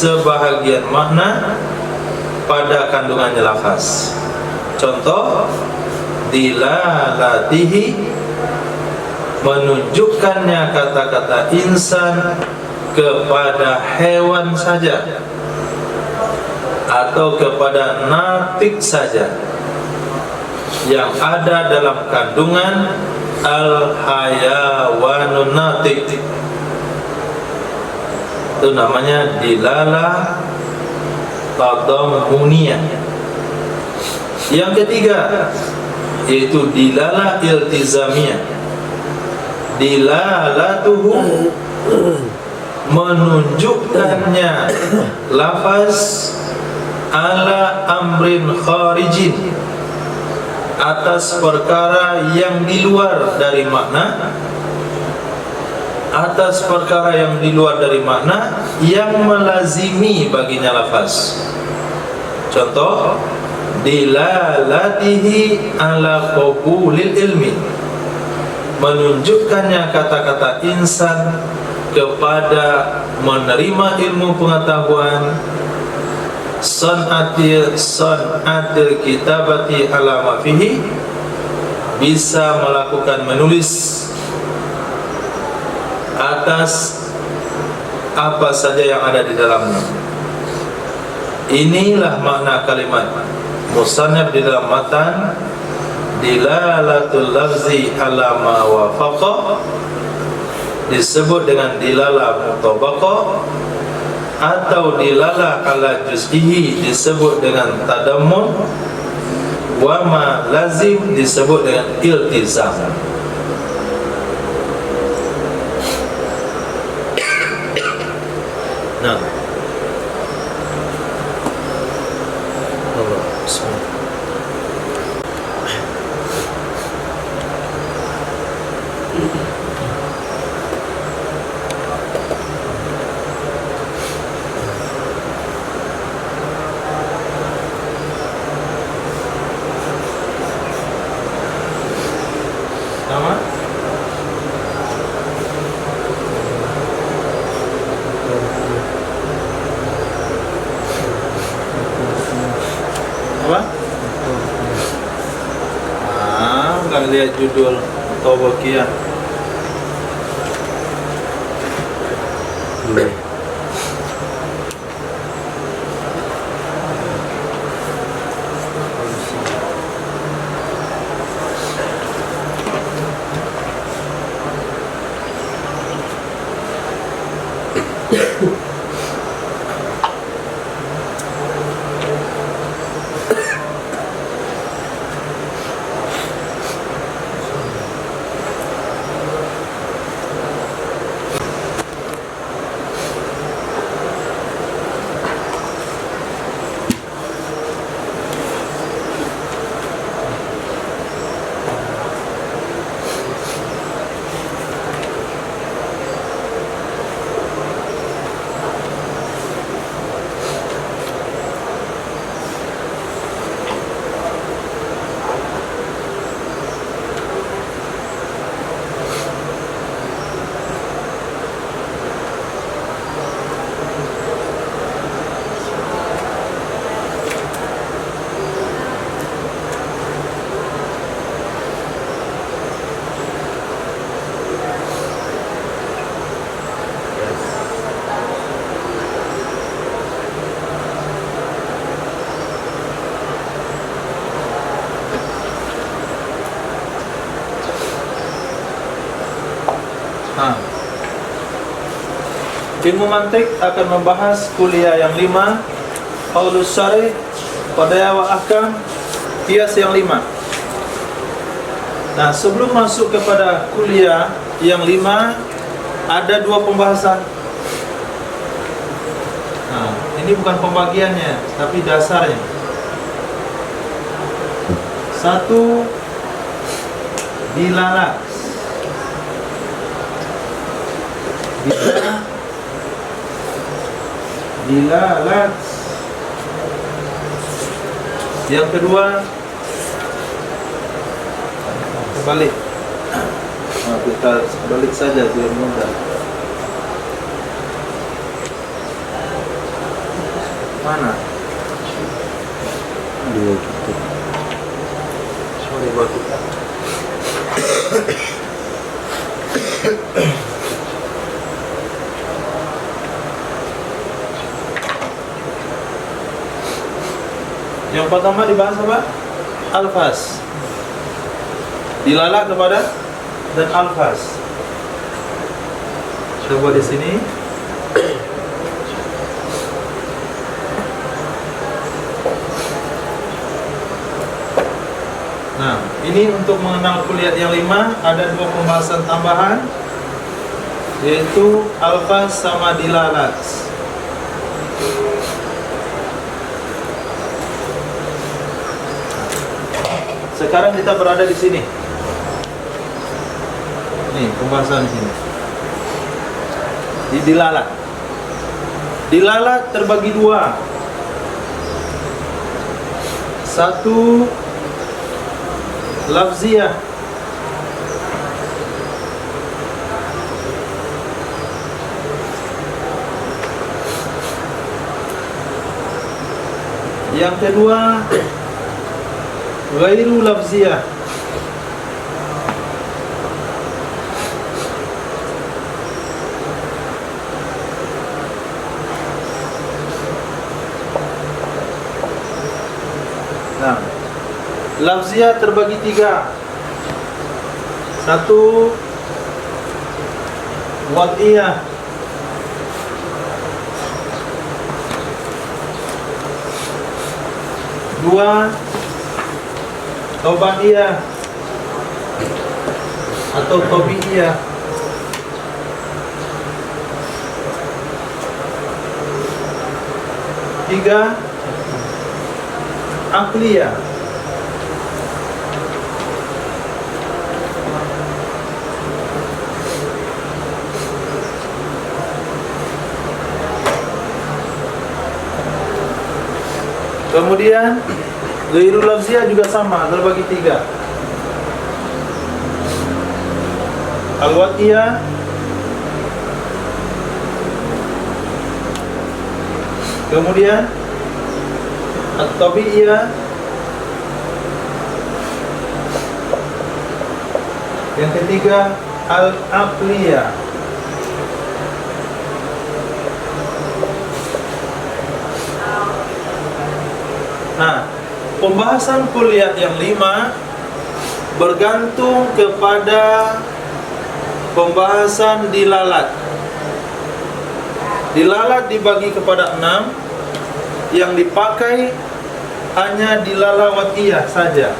sebahagian makna pada kandungannya lafaz. Contoh, dilalatihi, menunjukkannya kata-kata insan kepada hewan saja atau kepada natik saja yang ada dalam kandungan al-hayawanun natik. Itu namanya dilalah tadammuniyah. Yang ketiga yaitu dilalah iltizamiyah. Dilalatuhu, menunjukkannya lafaz ala amrin kharijin, atas perkara yang di luar dari makna, atas perkara yang di luar dari makna yang melazimi baginya lafaz. Contoh, dilalatihi ala qabulil ilmi, menunjukkannya kata-kata insan kepada menerima ilmu pengetahuan, san'atil kitabati ala ma fihi, bisa melakukan menulis atas apa saja yang ada di dalamnya. Inilah makna kalimat musannaf di dalam matan, dilalatul lafzi ala ma wafaqa, disebut dengan dilalah mutabaqah, atau dilalah ala juz'ihi disebut dengan tadammun, wa ma lazim disebut dengan iltizam. Nah, Allah, bismillah. Nama? Apa? Nggak lihat judul Tawakiyah. Ilmu mantik akan membahas kuliah yang 5, Qaulus Syarih, Qadaya wa Ahkam, Qiyas yang 5. Nah, sebelum masuk kepada kuliah yang 5, ada 2 pembahasan. Nah, ini bukan pembagiannya, tapi dasarnya. 1, dilalat. Dilalat. Yang kedua, balik. Nah, kita balik saja biar mudah. Mana? Dua kita. Sorry buat kita. Yang pertama dibahas apa? Alfaz. Dilalah kepada dan alfaz. Coba di sini. Nah, ini untuk mengenal kuliah yang 5 ada 2 pembahasan tambahan, yaitu alfaz sama dilalat. Sekarang kita berada di sini. Nih, pembahasan di sini. Di dilalat. Dilalat terbagi 2. 1, lafziyah. Yang kedua, ghairu lafziyah. Nah, lafziyah terbagi 3. 1, wad'iyah. 2, tobaiyah atau tobiiyah. 3, akliyah. Kemudian ghairu lafziyah juga sama, terbagi 3. Al-wad'iyah, kemudian at-tabi'iyah, yang ketiga al-aqliyah. Nah, pembahasan kuliah yang 5 bergantung kepada pembahasan dilalat. Dilalat dibagi kepada 6, yang dipakai hanya dilalah wad'iyah saja.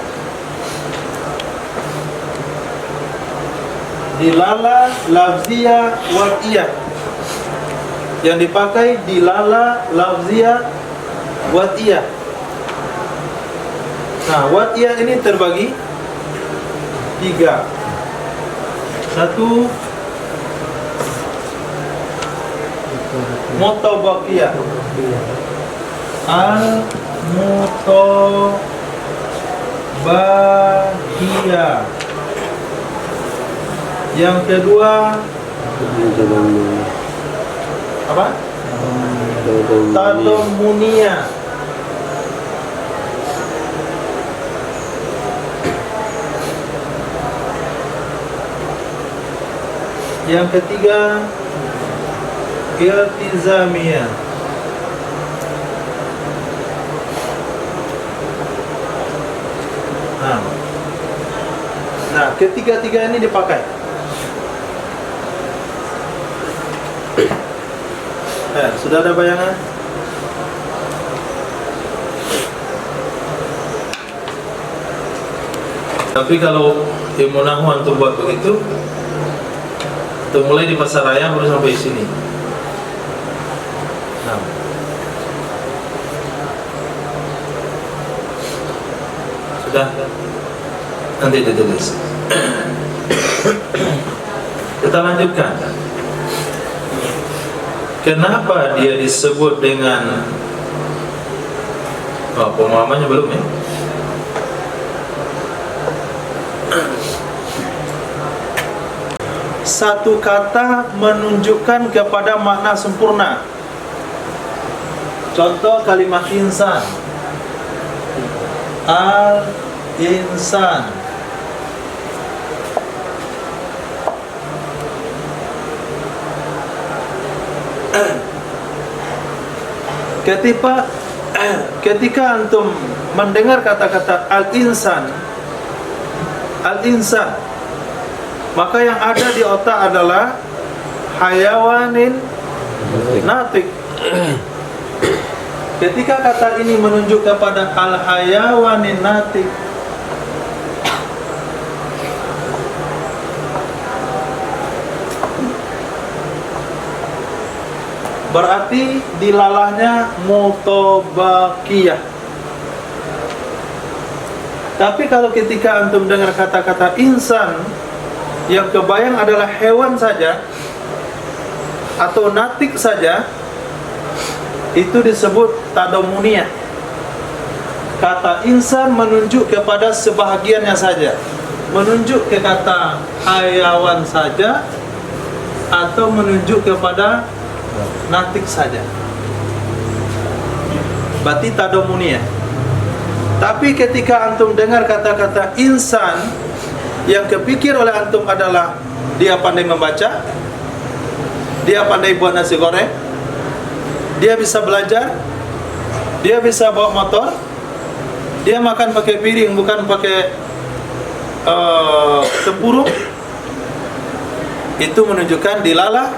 Dilalah lafziyah wad'iyah. Yang dipakai dilalah lafziyah wad'iyah. Nah, wad'iyah ini terbagi 3. 1, mutabaqiyah. Al-mutabaqiyah. Yang kedua apa? Tadamuniyah. Yang ketiga, iltizamiyah. Nah, ketiga-tiga ini dipakai. Sudah ada bayangan? Tapi kalau ilmu nahwu antum buat begitu, itu mulai di pasar raya baru sampai sini. Nah. Sudah, nanti ditulis. Kita lanjutkan. Kenapa dia disebut dengan pemahamannya belum ya? Satu kata menunjukkan kepada makna sempurna. Contoh kalimat insan. Al-insan. Ketika antum mendengar kata-kata al-insan, maka yang ada di otak adalah hayawanin natik. Ketika kata ini menunjuk kepada al-hayawanin natik, berarti dilalahnya mutobakiyah. Tapi kalau ketika antum dengar kata-kata insan, yang kebayang adalah hewan saja atau natik saja, itu disebut tadamuniyah. Kata insan menunjuk kepada sebahagiannya saja, menunjuk ke kata hayawan saja, atau menunjuk kepada natik saja. Berarti tadamuniyah. Tapi ketika antum dengar kata-kata insan, yang kepikir oleh antum adalah dia pandai membaca, dia pandai buat nasi goreng, dia bisa belajar, dia bisa bawa motor, dia makan pakai piring bukan pakai tempurung. Itu menunjukkan dilalah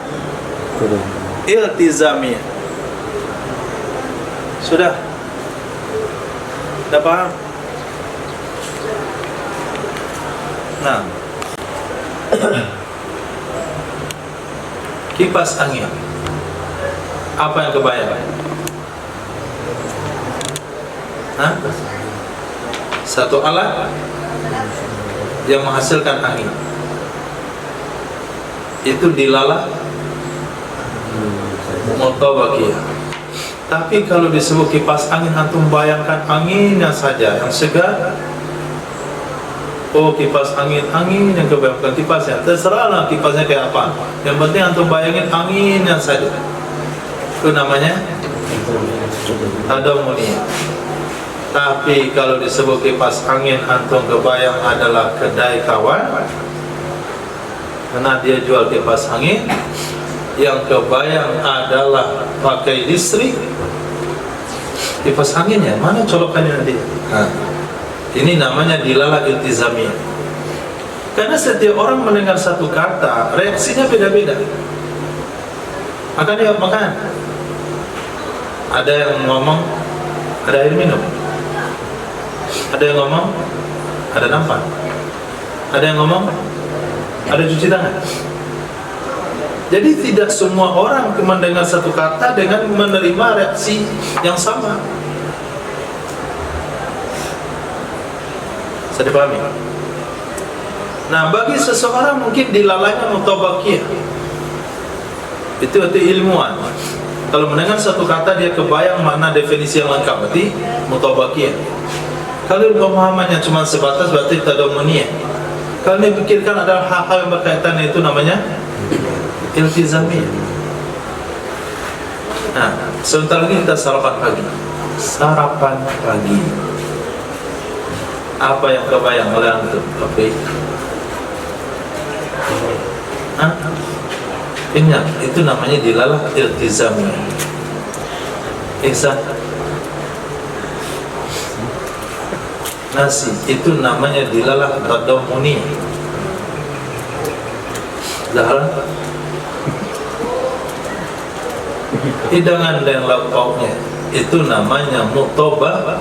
iltizamiyah. Sudah paham? Nah, kipas angin, apa yang kebayang? Satu alat yang menghasilkan angin. Itu dilalah mutabakiyah. Tapi kalau disebut kipas angin, antum bayangkan anginnya saja yang segar. Oh, kipas angin yang kebayangkan kipasnya. Terserahlah kipasnya kayak apa. Yang penting antum bayangin anginnya saja. Itu namanya tadamuniyah. Tapi kalau disebut kipas angin, antum kebayang adalah kedai kawan, karena dia jual kipas angin. Yang kebayang adalah pakai listrik. Kipas anginnya mana colokannya nanti? Ini namanya dilalah iltizamiyah. Karena setiap orang mendengar satu kata, reaksinya beda-beda. Akan dia makan. Ada yang ngomong ada air minum. Ada yang ngomong ada nampan. Ada yang ngomong ada cuci tangan. Jadi tidak semua orang mendengar satu kata dengan menerima reaksi yang sama. Bisa dipahami? Nah, bagi seseorang mungkin dilalahnya mutabakiyah. Itu ilmuwan. Kalau mendengar satu kata dia kebayang makna definisi yang lengkap, berarti mutabakiyah. Kalau pemahamannya cuma sebatas, berarti tadamuniyah. Kalau dipikirkan adalah hal-hal yang berkaitan, itu namanya iltizamiyah. Nah, sebentar lagi kita sarapan pagi. Sarapan pagi. Apa yang kebayang oleh antum? Oke. Ingat, itu namanya dilalah iltizamiyah. Ihsan. Nasi, itu namanya dilalah tadamuniyah. Dahlan. hidangan dan lauk pauknya, itu namanya mutobah.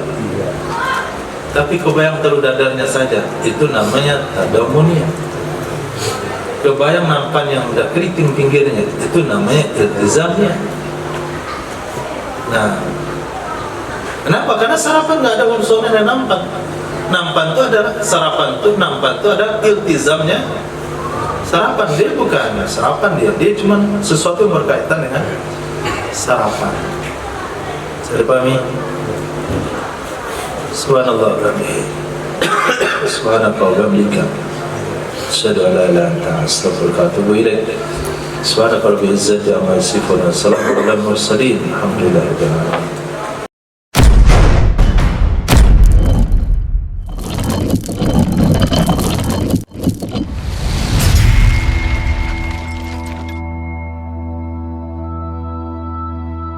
Tapi kebayang telur dadarnya saja, itu namanya tadamunia. Kebayang nampan yang udah keriting pinggirnya, itu namanya iltizamnya. Nah, kenapa? Karena sarapan nggak ada unsurnya dan nampan. Nampan itu adalah sarapan itu, nampan itu ada iltizamnya. Sarapan dia bukan sarapan dia cuma sesuatu yang berkaitan dengan sarapan. Saya pahami. Subhanallah wa bihamdihi. Subhanallah wa bihamdika. Asyhadu an la ilaha illa anta astaghfiruka wa atubu ilaik. Subhanaka rabbil izzati amma yasifun wa salamun alal mursalin. Alhamdulillahirabbil alamin.